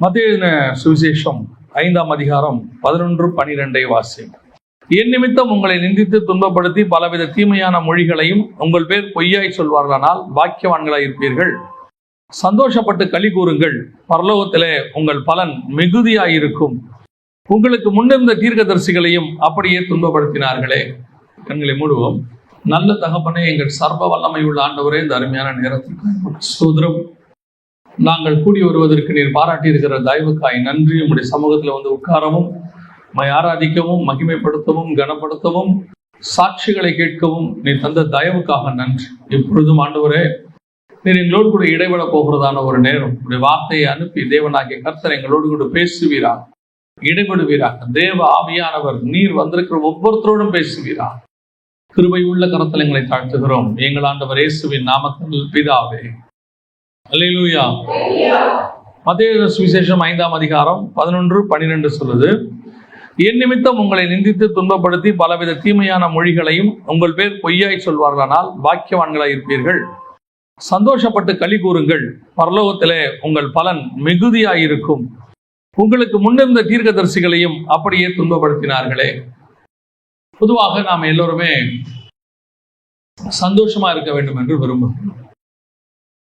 மத்தேயு சுவிசேஷம் 5ஆம் அதிகாரம் 11-12 வாசியும். என் நிமித்தம் உங்களை நிந்தித்து துன்பப்படுத்தி பலவித தீமையான மொழிகளையும் உங்கள் பேர் பொய்யாய் சொல்வார்களானால் பாக்கியவான்களாய் இருப்பீர்கள். சந்தோஷப்பட்டு களி கூறுங்கள், பரலோகத்திலே உங்கள் பலன் மிகுதியாயிருக்கும். உங்களுக்கு முன்னிருந்த தீர்க்கதரிசிகளையும் அப்படியே துன்பப்படுத்தினார்களே. கண்களை மூடுவோம். நல்ல தகப்பனே, எங்கள் சர்வ வல்லமை உள்ள ஆண்டவரே, இந்த அருமையான நேரத்திற்கு ஸ்தோத்திரம். நாங்கள் கூடி வருவதற்கு நீர் பாராட்டி இருக்கிற தயவுக்காய் நன்றி. உங்களுடைய சமூகத்தில் வந்து உட்காரவும், ஆராதிக்கவும், மகிமைப்படுத்தவும், கனப்படுத்தவும், சாட்சிகளை கேட்கவும் நீர் தந்த தயவுக்காக நன்றி. இப்பொழுதும் ஆண்டவரே, நீர் எங்களோடு கூட இடைபெற போகிறதான ஒரு நேரம், உடைய வார்த்தையை அனுப்பி தேவனாகிய கர்த்தர் எங்களோடு கூட பேசுவீராக, இடைபடுவீராக. தேவ ஆவியானவர் நீர் வந்திருக்கிற ஒவ்வொருத்தரோடும் பேசுவீராக. கிருபை உள்ள கரத்தில் எங்களை தாழ்த்துகிறோம் எங்கள் ஆண்டவர் இயேசுவின் நாமத்தில் பிதாவே. அல்லேலூயா. மத்தேயு சுவிசேஷம் 5ஆம் அதிகாரம் 11-12 சொல்லுது, என் நிமித்தம் உங்களை நிந்தித்து துன்பப்படுத்தி பலவித தீமையான மொழிகளையும் உங்கள் பேர் பொய்யாய் சொல்வார்களானால் பாக்கியவான்களாய் இருப்பீர்கள். சந்தோஷப்பட்டு களி கூறுங்கள், பரலோகத்திலே உங்கள் பலன் மிகுதியாயிருக்கும். உங்களுக்கு முன்னிருந்த தீர்க்கதரிசிகளையும் அப்படியே துன்பப்படுத்தினார்களே. பொதுவாக நாம் எல்லோருமே சந்தோஷமா இருக்க வேண்டும் என்று விரும்புகிறோம்.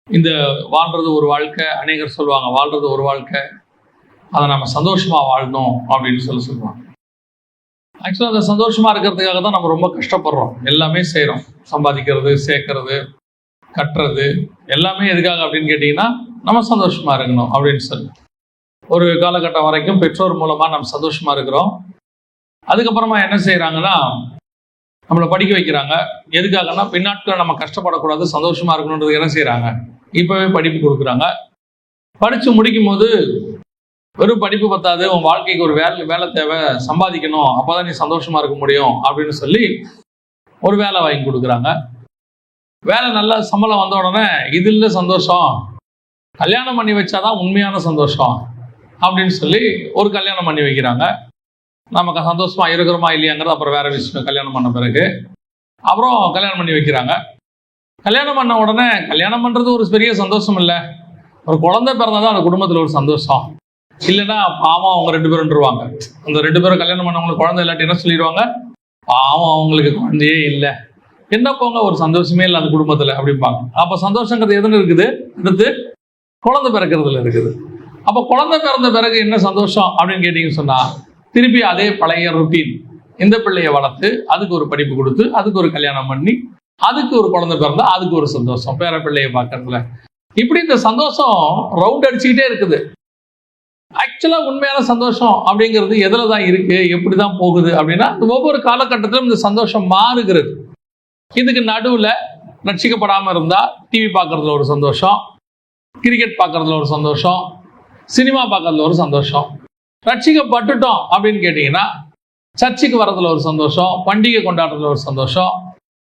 இந்த வாழ்றது ஒரு வாழ்க்கை, அநேகர் சொல்லுவாங்க வாழ்றது ஒரு வாழ்க்கை, அதை நம்ம சந்தோஷமா வாழணும் அப்படின்னு சொல்லுவாங்க. ஆக்சுவலாக அந்த சந்தோஷமா இருக்கிறதுக்காக தான் நம்ம ரொம்ப கஷ்டப்படுறோம், எல்லாமே செய்கிறோம். சம்பாதிக்கிறது, சேர்க்கறது, கட்டுறது, எல்லாமே எதுக்காக அப்படின்னு கேட்டிங்கன்னா நம்ம சந்தோஷமா இருக்கணும் அப்படின்னு சொல்லி. ஒரு காலகட்டம் வரைக்கும் பெற்றோர் மூலமாக நம்ம சந்தோஷமா இருக்கிறோம். அதுக்கப்புறமா என்ன செய்யறாங்கன்னா, நம்மளை படிக்க வைக்கிறாங்க. எதுக்காகனா பின்னாட்கள் நம்ம கஷ்டப்படக்கூடாது, சந்தோஷமா இருக்கணுன்றது என்ன செய்யறாங்க, இப்பவே படிப்பு கொடுக்குறாங்க. படிச்சு முடிக்கும் போது வெறும் படிப்பு பத்தாது, உன் வாழ்க்கைக்கு ஒரு வேலை தேவை, சம்பாதிக்கணும், அப்பதான் நீ சந்தோஷமா இருக்க முடியும் அப்படின்னு சொல்லி ஒரு வேலை வாங்கி கொடுக்குறாங்க. வேலை நல்ல சம்பளம் வந்த உடனே இது இல்லை சந்தோஷம், கல்யாணம் பண்ணி வச்சாதான் உண்மையான சந்தோஷம் அப்படின்னு சொல்லி ஒரு கல்யாணம் பண்ணி வைக்கிறாங்க. நமக்கு சந்தோஷமா இருக்கிறோமா இல்லையாங்கிறது அப்புறம் வேற விஷயம். கல்யாணம் பண்ண பிறகு அப்புறம் கல்யாணம் பண்ணி வைக்கிறாங்க. கல்யாணம் பண்ண உடனே கல்யாணம் பண்றது ஒரு பெரிய சந்தோஷம் இல்லை, ஒரு குழந்தை பிறந்தாதான் அந்த குடும்பத்தில் ஒரு சந்தோஷம். இல்லைன்னா பாவம் அவங்க 2 பேருன்றுவாங்க. அந்த 2 பேரும் கல்யாணம் பண்ணவங்களுக்கு குழந்தை இல்லாட்டி என்ன சொல்லிடுவாங்க, பாவம் அவங்களுக்கு குழந்தையே இல்லை, என்ன போங்க ஒரு சந்தோஷமே இல்லை அந்த குடும்பத்துல அப்படிம்பாங்க. அப்ப சந்தோஷங்கிறது எதுன்னு இருக்குது, அடுத்து குழந்தை பிறக்கிறதுல இருக்குது. அப்ப குழந்தை பிறந்த பிறகு என்ன சந்தோஷம் அப்படின்னு கேட்டீங்கன்னு சொன்னா, திருப்பி அதே பழைய ரொட்டீன். இந்த பிள்ளையை வளர்த்து அதுக்கு ஒரு படிப்பு கொடுத்து அதுக்கு ஒரு கல்யாணம் பண்ணி அதுக்கு ஒரு குழந்தை பிறந்தா அதுக்கு ஒரு சந்தோஷம், பேர பிள்ளையை பார்க்கறதுல. இப்படி இந்த சந்தோஷம் ரவுண்ட் அடிச்சுக்கிட்டே இருக்குது. ஆக்சுவலா உண்மையான சந்தோஷம் அப்படிங்கிறது எதுல தான் இருக்கு, எப்படிதான் போகுது அப்படின்னா, ஒவ்வொரு காலகட்டத்திலும் இந்த சந்தோஷம் மாறுகிறது. இதுக்கு நடுவுல ரட்சிக்கப்படாம இருந்தா டிவி பார்க்கறதுல ஒரு சந்தோஷம், கிரிக்கெட் பார்க்கறதுல ஒரு சந்தோஷம், சினிமா பார்க்கறதுல ஒரு சந்தோஷம். ரட்சிக்கப்பட்டுட்டோம் அப்படின்னு கேட்டீங்கன்னா சர்ச்சுக்கு வர்றதுல ஒரு சந்தோஷம், பண்டிகை கொண்டாடுறதுல ஒரு சந்தோஷம்,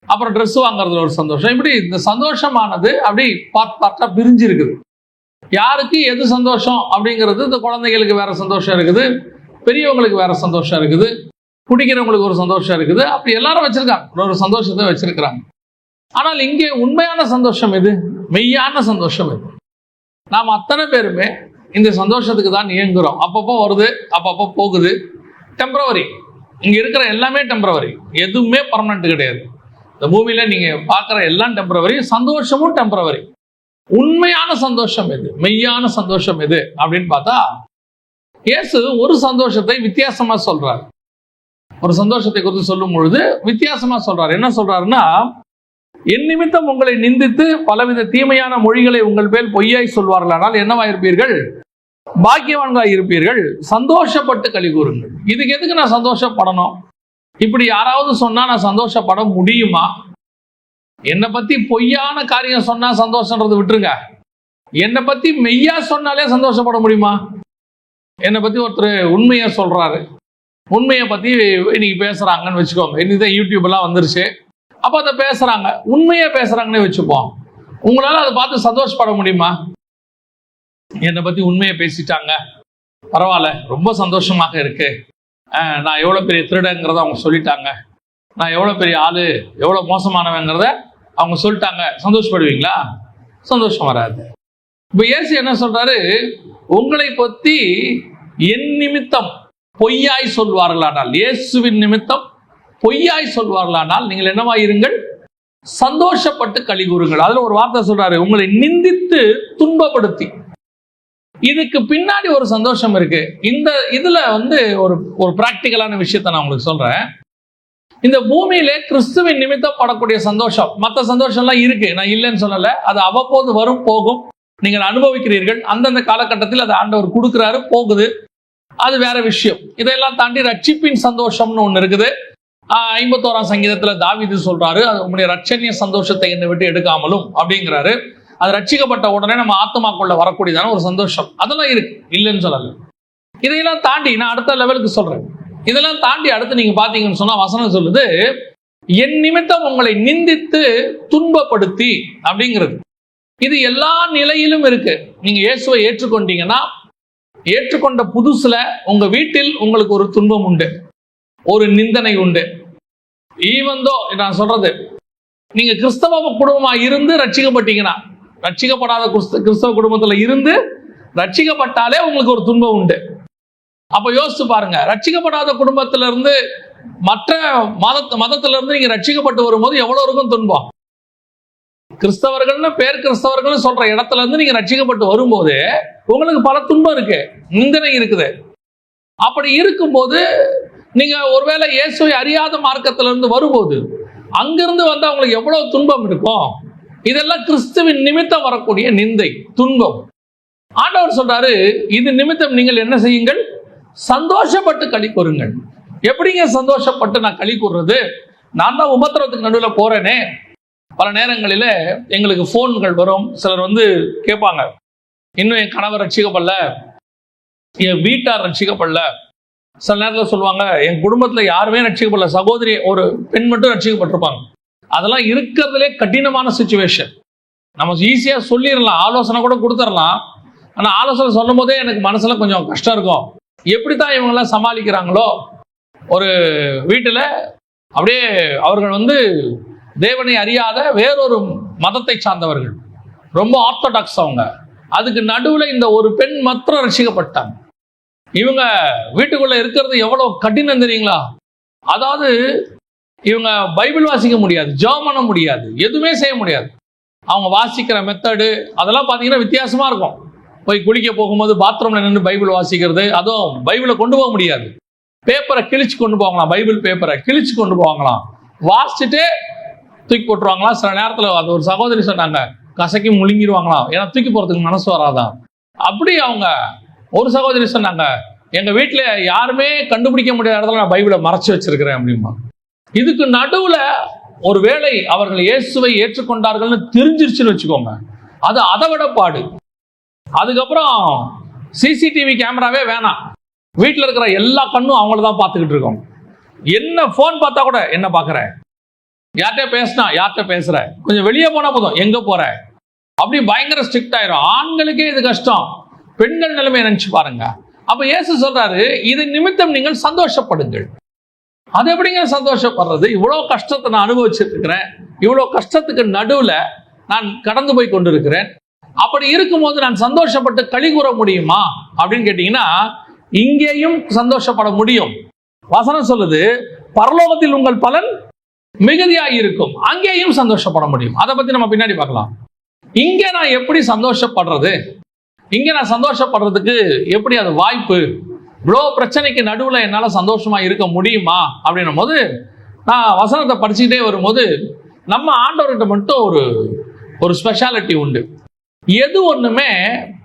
அப்புறம் ட்ரெஸ் வாங்குறதுல ஒரு சந்தோஷம். இப்படி இந்த சந்தோஷமானது அப்படி பார்த்தா பிரிஞ்சு இருக்குது. யாருக்கு எது சந்தோஷம் அப்படிங்கிறது, இந்த குழந்தைகளுக்கு வேற சந்தோஷம் இருக்குது, பெரியவங்களுக்கு வேற சந்தோஷம் இருக்குது, குடிக்கிறவங்களுக்கு ஒரு சந்தோஷம் இருக்குது. அப்படி எல்லாரும் வச்சிருக்காங்க, ஒரு சந்தோஷத்தை வச்சிருக்கிறாங்க. ஆனால் இங்கே உண்மையான சந்தோஷம் எது, மெய்யான சந்தோஷம் எது? நாம் அத்தனை பேருமே இந்த சந்தோஷத்துக்கு தான் இயங்குறோம். அப்பப்போ வருது, அப்பப்போ போகுது, டெம்பரவரி. இங்க இருக்கிற எல்லாமே டெம்பரவரி, எதுவுமே பர்மனன்ட் கிடையாது. இந்த பூமியில நீங்க பார்க்குற எல்லாம் டெம்பரவரி, சந்தோஷமும் டெம்பரவரி. உண்மையான சந்தோஷம் எது, மெய்யான சந்தோஷம் எது அப்படின்னு பார்த்தா, இயேசு ஒரு சந்தோஷத்தை வித்தியாசமா சொல்றாரு. ஒரு சந்தோஷத்தை குறித்து சொல்லும் பொழுது வித்தியாசமா சொல்றாரு. என்ன சொல்றாருன்னா, என் நிமித்தம் உங்களை நிந்தித்து பலவித தீமையான மொழிகளை உங்கள் பேர் பொய்யாய் சொல்வார்களானால் என்னவாயிருப்பீர்கள், பாக்கியவான்களாய் இருப்பீர்கள். சந்தோஷப்பட்டு களி கூறுங்கள். இதுக்கு எதுக்கு நான் சந்தோஷப்படணும்? இப்படி யாராவது சொன்னா நான் சந்தோஷப்பட முடியுமா? என்னை பத்தி பொய்யான காரியம் சொன்னா சந்தோஷம்ன்றது விட்டுருங்க, என்னை பத்தி மெய்யா சொன்னாலே சந்தோஷப்பட முடியுமா? என்னை பத்தி ஒருத்தர் உண்மையை சொல்றாரு, உண்மையை பத்தி இன்னைக்கு பேசுறாங்கன்னு வச்சுக்கோங்க. இன்னைக்கு யூடியூப் எல்லாம் வந்துருச்சு. அப்ப அதை பேசுறாங்க, உண்மையா பேசுறாங்கன்னு வச்சுப்போம். உங்களால அதை பார்த்து சந்தோஷப்பட முடியுமா? என்னை பத்தி உண்மையை பேசிட்டாங்க, பரவாயில்ல, ரொம்ப சந்தோஷமாக இருக்கு, நான் எவ்வளவு பெரிய திருடங்கிறத அவங்க சொல்லிட்டாங்க, நான் எவ்வளவு பெரிய ஆளு, எவ்வளவு மோசமானவங்கிறத அவங்க சொல்லிட்டாங்க, சந்தோஷப்படுவீங்களா? சந்தோஷம் வராது. இப்ப இயேசு என்ன சொல்றாரு, உங்களை பற்றி என் நிமித்தம் பொய்யாய் சொல்வார்களானால், இயேசுவின் நிமித்தம் பொய்யாய் சொல்வார்களானால் நீங்கள் என்னவாயிருங்கள், சந்தோஷப்பட்டு களி கூறுங்கள். அதுல ஒரு வார்த்தை சொல்றாரு, உங்களை நிந்தித்து துன்பப்படுத்தி. இதுக்கு பின்னாடி ஒரு சந்தோஷம் இருக்கு. இதுல ஒரு பிராக்டிக்கலான விஷயத்தை நான் உங்களுக்கு சொல்றேன். இந்த பூமியிலே கிறிஸ்துவின் நிமித்தம் படக்கூடிய சந்தோஷம், மற்ற சந்தோஷம்லாம் இருக்கு, நான் இல்லைன்னு சொல்லல. அது அவ்வப்போது வரும் போகும், நீங்கள் அனுபவிக்கிறீர்கள். அந்தந்த காலகட்டத்தில் அதை ஆண்டவர் கொடுக்கிறாரு, போகுது, அது வேற விஷயம். இதெல்லாம் தாண்டி ரட்சிப்பின் சந்தோஷம்னு ஒண்ணு இருக்குது. 51ஆம் சங்கீதத்துல தாவீது சொல்றாரு, அது உங்களுடைய ரட்சணிய சந்தோஷத்தை என்னை விட்டு எடுக்காமலும் அப்படிங்கிறாரு. அது ரட்சிக்கப்பட்ட உடனே நம்ம ஆத்மாக்குள்ள வரக்கூடியதான ஒரு சந்தோஷம், அதெல்லாம் இருக்கு, இல்லைன்னு சொல்லல. இதையெல்லாம் தாண்டி நான் அடுத்த லெவலுக்கு சொல்றேன். இதெல்லாம் தாண்டி அடுத்து நீங்க பாத்தீங்கன்னு சொன்னா வசனம் சொல்லுது, என் நிமித்தம் உங்களை நிந்தித்து துன்பப்படுத்தி அப்படிங்கிறது. இது எல்லா நிலையிலும் இருக்கு. நீங்க இயேசுவை ஏற்றுக்கொண்டீங்கன்னா, ஏற்றுக்கொண்ட புதுசுல உங்க வீட்டில் உங்களுக்கு ஒரு துன்பம் உண்டு, ஒரு நிந்தனை உண்டு. ஈவந்தோ நான் சொல்றது, நீங்க கிறிஸ்தவ குடும்பமா இருந்து ரட்சிக்கப்பட்டீங்கன்னா, ரட்சிக்கப்படாத கிறிஸ்தவ குடும்பத்துல இருந்து ரட்சிக்கப்பட்டாலே உங்களுக்கு ஒரு துன்பம் உண்டு. அப்ப யோசிச்சு பாருங்க, ரட்சிக்கப்படாத குடும்பத்தில இருந்து மற்ற மதத்தில இருந்து நீங்க ரட்சிக்கப்பட்டு வரும்போது எவ்வளவு இருக்கும் துன்பம். கிறிஸ்தவர்கள்னு பேர் கிறிஸ்தவர்கள் சொல்ற இடத்துல இருந்து நீங்க ரட்சிக்கப்பட்டு வரும்போது உங்களுக்கு பல துன்பம் இருக்கு, நிந்தனை இருக்குது. அப்படி இருக்கும்போது நீங்க ஒருவேளை இயேசுவை அறியாத மார்க்கத்தில இருந்து வரும்போது அங்கிருந்து வந்து அவங்களுக்கு எவ்வளவு துன்பம் இருக்கும். இதெல்லாம் கிறிஸ்துவின் நிமித்தம் வரக்கூடிய நிந்தை, துன்பம். ஆண்டவர் சொல்றாரு, இது நிமித்தம் நீங்கள் என்ன செய்யுங்கள், சந்தோஷப்பட்டு களி கூறுங்கள். எப்படிங்க சந்தோஷப்பட்டு நான் களி கூறுறது? நான் தான் உபத்திரவத்துக்கு நடுவில் போறேனே. பல நேரங்களில் எங்களுக்கு போன்கள் வரும், சிலர் கேட்பாங்க, இன்னும் என் கணவர் ரட்சிக்கப்படல, என் வீட்டார் ரட்சிக்கப்படல. சில நேரத்தில் சொல்லுவாங்க, என் குடும்பத்தில் யாருமே ரட்சிக்கப்படல, சகோதரி ஒரு பெண் மட்டும் ரட்சிக்கப்பட்டிருப்பாங்க. அதெல்லாம் இருக்கிறதுலே கடினமான சிச்சுவேஷன். நம்ம ஈஸியா சொல்லிடலாம், ஆலோசனை கூட கொடுத்துடலாம். ஆனா ஆலோசனை சொல்லும் போதே எனக்கு மனசுல கொஞ்சம் கஷ்டம் இருக்கும். எப்படித்தான் இவங்கெல்லாம் சமாளிக்கிறாங்களோ. ஒரு வீட்டுல அப்படியே அவர்கள் தேவனை அறியாத வேறொரு மதத்தை சார்ந்தவர்கள், ரொம்ப ஆர்த்தடாக்ஸ் அவங்க. அதுக்கு நடுவுல இந்த ஒரு பெண் மாத்திரம் ரட்சிக்கப்பட்டாங்க. இவங்க வீட்டுக்குள்ள இருக்கிறது எவ்வளவு கடினம் தெரியுங்களா? அதாவது இவங்க பைபிள் வாசிக்க முடியாது, ஜெபம் பண்ண முடியாது, எதுவுமே செய்ய முடியாது. அவங்க வாசிக்கிற மெத்தடு அதெல்லாம் பார்த்தீங்கன்னா வித்தியாசமா இருக்கும். போய் குளிக்க போகும்போது பாத்ரூம்ல நின்று பைபிள் வாசிக்கிறது, அதுவும் பைபிளை கொண்டு போக முடியாது, பேப்பரை கிழிச்சு கொண்டு போவாங்களாம், பைபிள் பேப்பரை கிழிச்சு கொண்டு போவாங்களாம், வாசிச்சுட்டு தூக்கி போட்டுருவாங்களாம். சில நேரத்தில் அது ஒரு சகோதரி சொன்னாங்க, கசக்கி முழுங்கிடுவாங்களாம், ஏன்னா தூக்கி போறதுக்கு மனசு வராதான். அப்படி அவங்க ஒரு சகோதரி சொன்னாங்க, எங்க வீட்டுல யாருமே கண்டுபிடிக்க முடியாத இடத்துல நான் பைபிளை மறைச்சு வச்சிருக்கிறேன் அப்படிமா. இதுக்கு நடுவுல ஒரு வேளை அவர்கள் இயேசுவை ஏற்றுக்கொண்டார்கள்னு தெரிஞ்சிருச்சுன்னு வச்சுக்கோங்க, அது அதை விட பாடு. அதுக்கப்புறம் சிசிடிவி கேமராவே வேணாம், வீட்டில் இருக்கிற எல்லா கண்ணும் அவங்கள தான் பார்த்துக்கிட்டு இருக்கோம். என்ன போன் பார்த்தா கூட என்ன பார்க்குற, யார்கிட்ட பேசினா யார்கிட்ட பேசுற, கொஞ்சம் வெளியே போனா போதும் எங்க போற, அப்படி பயங்கர ஸ்ட்ரிக்ட் ஆயிரும். ஆண்களுக்கே இது கஷ்டம், பெண்கள் நிலைமை நினைச்சு பாருங்க. அப்ப இயேசு சொல்றாரு, இது நிமித்தம் நீங்கள் சந்தோஷப்படுங்கள். அது எப்படிங்க சந்தோஷப்படுறது? இவ்வளவு கஷ்டத்தை நான் அனுபவிச்சுட்டு இருக்கிறேன், இவ்வளவு கஷ்டத்துக்கு நடுவுல நான் கடந்து போய் கொண்டிருக்கிறேன். அப்படி இருக்கும்போது நான் சந்தோஷப்பட்டு களி கூற முடியுமா அப்படின்னு கேட்டீங்கன்னா, இங்கேயும் சந்தோஷப்பட முடியும். வசனம் சொல்லுது, பரலோகத்தில் உங்கள் பலன் மிகுதியாக இருக்கும், அங்கேயும் சந்தோஷப்பட முடியும். அதை பத்தி நம்ம பின்னாடி பார்க்கலாம். இங்க நான் எப்படி சந்தோஷப்படுறது, இங்க நான் சந்தோஷப்படுறதுக்கு எப்படி அது வாய்ப்பு, இவ்வளோ பிரச்சனைக்கு நடுவில் என்னால் சந்தோஷமா இருக்க முடியுமா அப்படின்னும் போது, நான் வசனத்தை படிச்சுக்கிட்டே வரும்போது நம்ம ஆண்டவர்கிட்ட மட்டும் ஒரு ஸ்பெஷாலிட்டி உண்டு. எது ஒண்ணுமே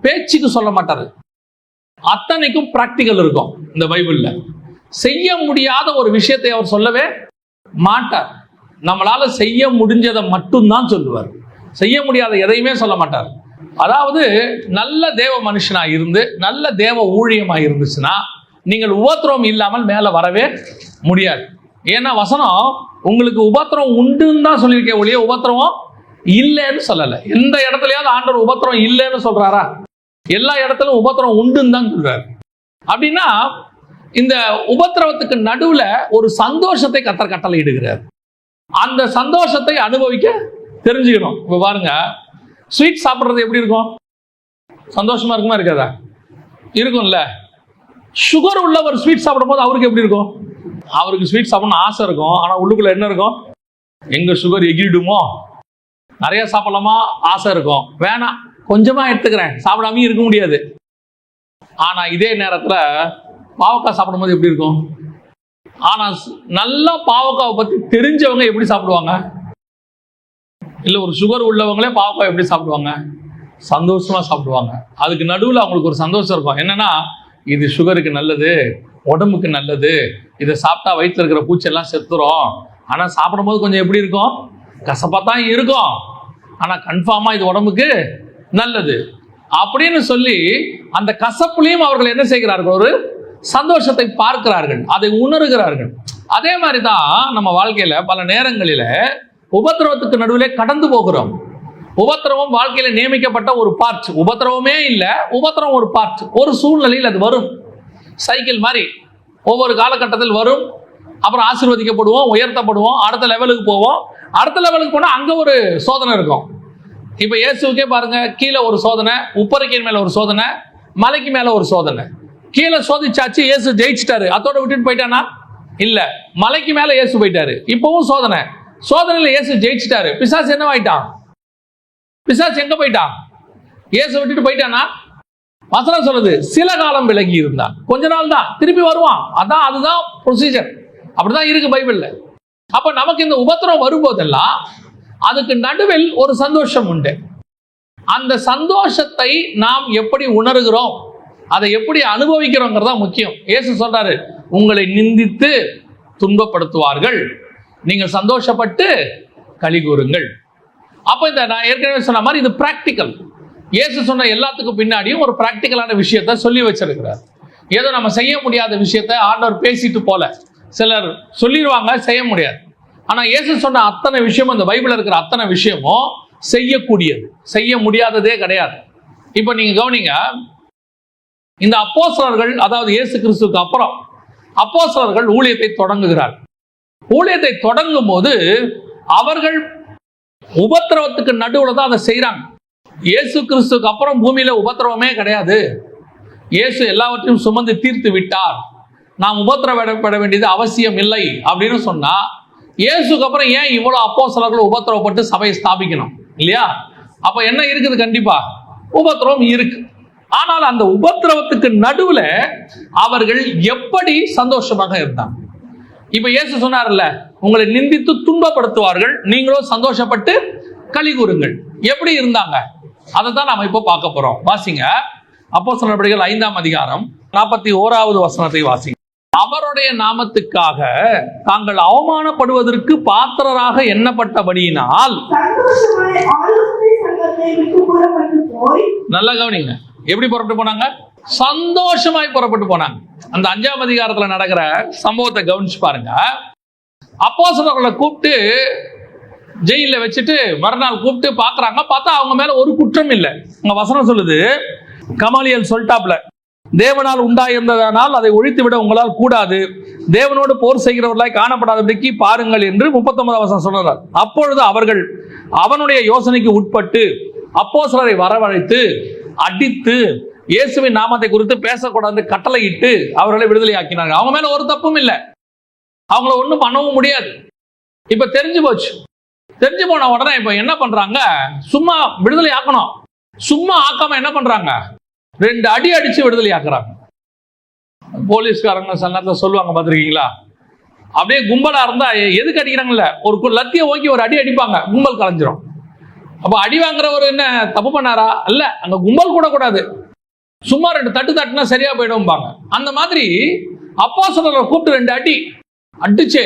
பேச்சுக்கு சொல்ல மாட்டாரு, அத்தனைக்கும் பிராக்டிக்கல் இருக்கும். இந்த பைபிள்ல செய்ய முடியாத ஒரு விஷயத்தை அவர் சொல்லவே மாட்டார். நம்மளால செய்ய முடிஞ்சதை மட்டும்தான் சொல்லுவார், செய்ய முடியாத எதையுமே சொல்ல மாட்டார். அதாவது நல்ல தேவ மனுஷனா இருந்து நல்ல தேவ ஊழியமா இருந்துச்சுன்னா நீங்கள் உபத்திரவம் இல்லாமல் மேல வரவே முடியாது. ஏன்னா வசனம் உங்களுக்கு உபத்திரவம் உண்டுன்னு தான் சொல்லியிருக்கேன் ஒழிய உபத்திரவம் இல்லைன்னு சொல்லல. எந்த இடத்துலயாவது ஆண்டவர் உபத்திரவம் இல்லைன்னு சொல்றாரா? எல்லா இடத்துலும் உபத்திரவம் உண்டுன்னு தான் சொல்றாரு. அப்படின்னா இந்த உபத்திரவத்துக்கு நடுவுல ஒரு சந்தோஷத்தை கர்த்தர் கட்டளை இடுகிறார். அந்த சந்தோஷத்தை அனுபவிக்க தெரிஞ்சுக்கணும். இப்ப பாருங்க, ஸ்வீட் சாப்பிட்றது எப்படி இருக்கும்? சந்தோஷமா இருக்குமா இருக்காதா? இருக்கும்ல. சுகர் உள்ளவர் ஸ்வீட் சாப்பிடும்போது அவருக்கு எப்படி இருக்கும்? அவருக்கு ஸ்வீட் சாப்பிடணும்னு ஆசை இருக்கும். ஆனா உள்ளுக்குள்ள என்ன இருக்கும்? எங்க சுகர் எகிடுமோ, நிறைய சாப்பிடலாமா ஆசை இருக்கும். வேணாம், கொஞ்சமா எடுத்துக்கிறேன், சாப்பிடாம இருக்க முடியாது. ஆனா இதே நேரத்துல பாவக்காய் சாப்பிடும்போது எப்படி இருக்கும்? ஆனா நல்லா பாவக்காவை பத்தி தெரிஞ்சவங்க எப்படி சாப்பிடுவாங்க? இல்ல ஒரு சுகர் உள்ளவங்களே பாவக்காய் எப்படி சாப்பிடுவாங்க? சந்தோஷமா சாப்பிடுவாங்க. அதுக்கு நடுவில் அவங்களுக்கு ஒரு சந்தோஷம் இருக்கும். என்னன்னா, இது சுகருக்கு நல்லது, உடம்புக்கு நல்லது, இதை சாப்பிட்டா வயிற்றுல இருக்கிற பூச்செல்லாம் செத்துரும். ஆனா சாப்பிடும் போது கொஞ்சம் எப்படி இருக்கும்? கசப்பா தான் இருக்கும். ஆனா கன்ஃபார்மா இது உடம்புக்கு நல்லது அப்படின்னு சொல்லி அந்த கசப்புலையும் அவர்கள் என்ன செய்கிறார்கள்? ஒரு சந்தோஷத்தை பார்க்கிறார்கள், அதை உணர்கிறார்கள். அதே மாதிரிதான் நம்ம வாழ்க்கையில பல நேரங்களில உபத்திரவத்துக்கு நடுவிலே கடந்து போகிறோம். உபத்திரவம் வாழ்க்கையில நியமிக்கப்பட்ட ஒரு பார்ட். உபத்திரவமே இல்ல, உபத்திரவம் ஒரு பார்ட். ஒரு சூழ்நிலையில் அது வரும். சைக்கிள் மாதிரி ஒவ்வொரு காலகட்டத்தில் வரும். அப்புறம் ஆசீர்வதிக்கப்படுவோம், உயர்த்தப்படுவோம், அடுத்த லெவலுக்கு போவோம். அடுத்த லெவலுக்கு போனா அங்க ஒரு சோதனை இருக்கும். இப்ப இயேசுக்கே பாருங்க, கீழே ஒரு சோதனை, உப்பரிக்கையின் மேல ஒரு சோதனை, மலைக்கு மேல ஒரு சோதனை. கீழே சோதிச்சாச்சு, இயேசு ஜெயிச்சிட்டாரு, அதோட விட்டுட்டு போயிட்டானா? இல்ல, மலைக்கு மேல இயேசு போயிட்டாரு. இப்பவும் சோதனை, சோதனையில இயேசு ஜெயிச்சிட்டாரு. பிசாசு என்னவாயிட்டான்? பிசாசு எங்க போயிட்டான்? இயேசு விட்டுட்டு போயிட்டானா? வசனம் சொல்லுது, சில காலம் விலகி இருந்தான், கொஞ்ச நாள் தான், திருப்பி வருவான். அதுதான் ப்ரொசீஜர். அப்படிதான் இருக்கு பைபிள்ல. அப்ப நமக்கு இந்த உபத்திரம் வரும்போதெல்லாம் அதுக்கு நடுவில் ஒரு சந்தோஷம் உண்டு. அந்த சந்தோஷத்தை நாம் எப்படி உணர்கிறோம், அதை எப்படி அனுபவிக்கிறோங்கிறதா முக்கியம். இயேசு சொல்றாரு, உங்களை நிந்தித்து துன்பப்படுத்துவார்கள், நீங்கள் சந்தோஷப்பட்டு களி கூறுங்கள். அப்ப இந்த நான் ஏற்கனவே சொன்ன மாதிரி இது பிராக்டிக்கல். இயேசு சொன்ன எல்லாத்துக்கும் பின்னாடியும் ஒரு பிராக்டிக்கலான விஷயத்தை சொல்லி வச்சிருக்கிறார். ஏதோ நம்ம செய்ய முடியாத விஷயத்தை ஆண்டவர் பேசிட்டு போல சிலர் சொல்லிடுவாங்க, செய்ய முடியாது. ஆனா இயேசு சொன்ன அத்தனை விஷயமும், இந்த பைபிள்ல இருக்கிற அத்தனை விஷயமும் செய்யக்கூடியது, செய்ய முடியாததே கிடையாது. இப்ப நீங்க கவனிங்க, இந்த அப்போஸ்தலர்கள், அதாவது இயேசு கிறிஸ்துவுக்கு அப்புறம் அப்போஸ்தலர்கள் ஊழியத்தை தொடங்குகிறார். ஊழியத்தை தொடங்கும் போது அவர்கள் உபத்திரவத்துக்கு நடுவுல தான் அதை செய்யறாங்க. இயேசு கிறிஸ்துவுக்கு அப்புறம் பூமியில உபத்திரவமே கிடையாது. இயேசு எல்லாவற்றையும் சுமந்து தீர்த்து விட்டார், நாம் உபத்திரவப்பட வேண்டியது அவசியம் இல்லை அப்படின்னு சொன்னா, இயேசுக்கு அப்புறம் ஏன் இவ்வளவு அப்போஸ்தலர்கள் உபத்திரவப்பட்டு சபையை ஸ்தாபிக்கணும்? இல்லையா? அப்ப என்ன இருக்குது? கண்டிப்பா உபத்திரவம் இருக்கு. ஆனால் அந்த உபத்திரவத்துக்கு நடுவுல அவர்கள் எப்படி சந்தோஷமாக இருந்தாங்க? இப்ப இயேசு சொன்னார்ல, உங்களை நிந்தித்து துன்பப்படுத்துவார்கள், நீங்களும் சந்தோஷப்பட்டு களி கூறுங்கள். எப்படி இருந்தாங்க? அதை தான் நாம இப்ப பார்க்க போறோம். வாசிங்க, அப்போஸ்தலர் நடபடிகள் 5ஆம் அதிகாரம் 41வது வசனத்தை வாசிங்க. அவருடைய நாமத்துக்காக தாங்கள் அவமானப்படுவதற்கு பாத்திரராக எண்ணப்பட்டபடியினால், நல்லா கவனிங்க, எப்படி புறப்பட்டு போனாங்க? சந்தோஷமாய் புறப்பட்டு போனாங்க. அந்த 5ஆம் அதிகாரத்துல நடக்கிற சம்பவத்தை கவனிச்சு பாருங்க. அப்போஸ்தலர்களை கூப்பிட்டு ஜெயில வச்சுட்டு மறுநாள் கூப்பிட்டு பாக்குறாங்க. பார்த்தா அவங்க மேல ஒரு குற்றம் இல்லை. உங்க வசனம் சொல்லுது, கமாலியல் சொல்லிட்டாப்ல, தேவனால் உண்டாயிருந்ததனால் அதை ஒழித்து விட உங்களால் கூடாது, தேவனோடு போர் செய்கிறவர்களாய் காணப்படாதபடிக்கு பாருங்கள் என்று 39ஆம் வசனம் சொன்னார். அப்பொழுது அவர்கள் அவனுடைய யோசனைக்கு உட்பட்டு அப்போஸ்தலரை வரவழைத்து அடித்து இயேசுவின் நாமத்தை குறித்து பேசக்கூடாது கட்டளையிட்டு அவர்களை விடுதலை ஆக்கினார்கள். அவங்க மேல ஒரு தப்பும் இல்லை, அவங்கள ஒன்றும் பண்ணவும் முடியாது. இப்ப தெரிஞ்சு போச்சு. தெரிஞ்சு போன உடனே இப்ப என்ன பண்றாங்க? சும்மா விடுதலை ஆக்கணும், சும்மா ஆக்காம என்ன பண்றாங்க? 2 அடி அடிச்சு விடுதலை ஆக்குறாங்க. போலீஸ்காரங்க சங்கத்துல சொல்லுவாங்க, பார்த்துருக்கீங்களா? அப்படியே கும்பலா இருந்தா எதுக்கு அடிக்கிறாங்கல்ல, ஒரு லத்திய ஓக்கி ஒரு அடி அடிப்பாங்க, கும்பல் கலைஞ்சிரும். அப்ப அடி வாங்குறவர் என்ன தப்பு பண்ணாரா? அல்ல, அங்க கும்பல் கூட கூடாது, சும்மா 2 தட்டு தட்டுனா சரியா போயிடும்பாங்க. அந்த மாதிரி அப்போஸ்தலரை கூப்பிட்டு 2 அடி அடிச்சு,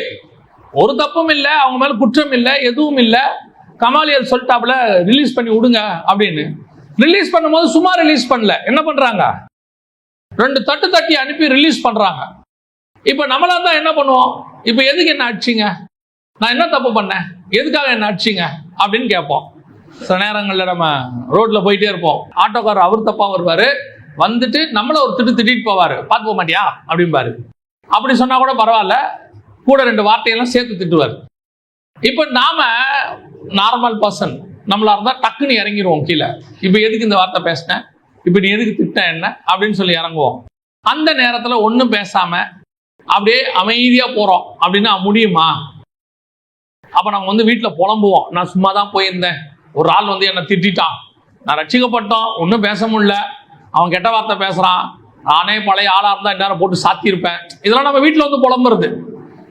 ஒரு தப்பும் இல்லை, அவங்க மேல குற்றம் இல்லை, எதுவும் இல்லை. கமாலியல் சொல்லிட்டாப்புல, ரிலீஸ் பண்ணி விடுங்க அப்படின்னு. ரிலீஸ் பண்ணும்போது சும்மா ரிலீஸ் பண்ணல, என்ன பண்றாங்க? 2 தட்டு தட்டி அனுப்பி ரிலீஸ் பண்றாங்க. இப்ப நம்மளா தான் என்ன பண்ணுவோம்? இப்ப எதுக்கு என்ன அடிச்சிங்க? நான் என்ன தப்பு பண்ணேன்? எதுக்காக என்ன அடிச்சிங்க அப்படின்னு கேட்போம். சில நேரங்கள்ல நம்ம ரோட்ல போயிட்டே இருப்போம், ஆட்டோக்காரர் அவர் தப்பா வருவாரு, வந்துட்டு நம்மள ஒரு திட்டிட்டு போவாரு, பார்த்து போக மாட்டியா அப்படின்பாரு. அப்படி சொன்னா கூட பரவாயில்ல, கூட 2 வார்த்தையெல்லாம் சேர்த்து திட்டுவார். இப்ப நாம நார்மல் பர்சன் நம்மளா இருந்தா டக்குன்னு இறங்கிடுவோம் கீழே. இப்ப எதுக்கு இந்த வார்த்தை பேசினேன், இப்ப நீ எதுக்கு திட்ட என்ன அப்படின்னு சொல்லி இறங்குவோம். அந்த நேரத்துல ஒன்னும் பேசாம அப்படியே அமைதியா போறோம் அப்படின்னா முடியுமா? அப்ப நம்ம வீட்டுல புலம்புவோம், நான் சும்மா தான் போயிருந்தேன், ஒரு ஆள் என்னை திட்டான், நான் ரட்சிக்கப்பட்டோம், ஒன்னும் பேச முடியல, அவன் கெட்ட வார்த்தை பேசுறான், நானே பழைய ஆளா இருந்தா இந்நேரம் போட்டு சாத்தியிருப்பேன். இதெல்லாம் நம்ம வீட்டுல புலம்புறது.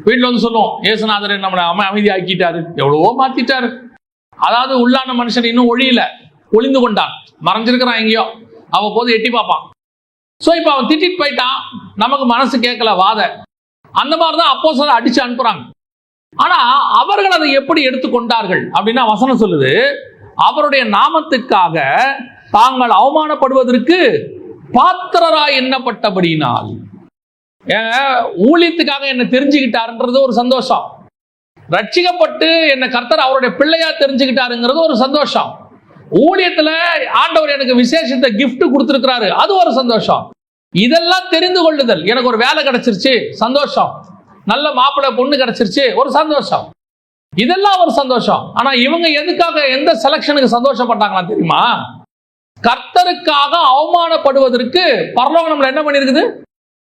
வீட்டுல சொல்லுவோம், ஏசுநாதர் நம்மளை அமைதி ஆக்கிட்டாரு, எவ்வளவோ மாத்திட்டாரு. அதாவது உள்ளான மனுஷன் இன்னும் ஒளிந்து கொண்டான், மறைஞ்சிருக்கிறான் எங்கேயோ, போது எட்டி பார்ப்பான். சோ இப்ப அவன் திட்டிட்டு போயிட்டான், நமக்கு மனசு கேட்கல வாத. அந்த மாதிரிதான் அப்போஸ்தலரை அடிச்சு அனுப்புறாங்க. ஆனா அவர்கள் அதை எப்படி எடுத்துக்கொண்டார்கள் அப்படின்னா வசனம் சொல்லுது, அவருடைய நாமத்துக்காக தாங்கள் அவமானப்படுவதற்கு பாத்திரராய் எண்ணப்பட்டபடியினால். ஊழியத்துக்காக என்ன தெரிஞ்சுக்கிட்டாருன்றது ஒரு சந்தோஷம், ரட்சிக்கப்பட்டு என்ன கர்த்தர் அவருடைய பிள்ளையா தெரிஞ்சுக்கிட்டாருங்கிறது ஒரு சந்தோஷம், ஊழியத்துல ஆண்டவர் எனக்கு விசேஷத்தை கிஃப்ட் கொடுத்திருக்கிறாரு அது ஒரு சந்தோஷம். இதெல்லாம் தெரிந்து கொள்ளுதல், எனக்கு ஒரு வேலை கிடைச்சிருச்சு சந்தோஷம், நல்ல மாப்பிள்ளை பொண்ணு கிடைச்சிருச்சு ஒரு சந்தோஷம், இதெல்லாம் ஒரு சந்தோஷம். ஆனா இவங்க எதுக்காக எந்த செலக்ஷனுக்கு சந்தோஷப்பட்டாங்களா தெரியுமா? கர்த்தருக்காக அவமானப்படுவதற்கு பரலோகம் நம்மள என்ன பண்ணிருக்குது,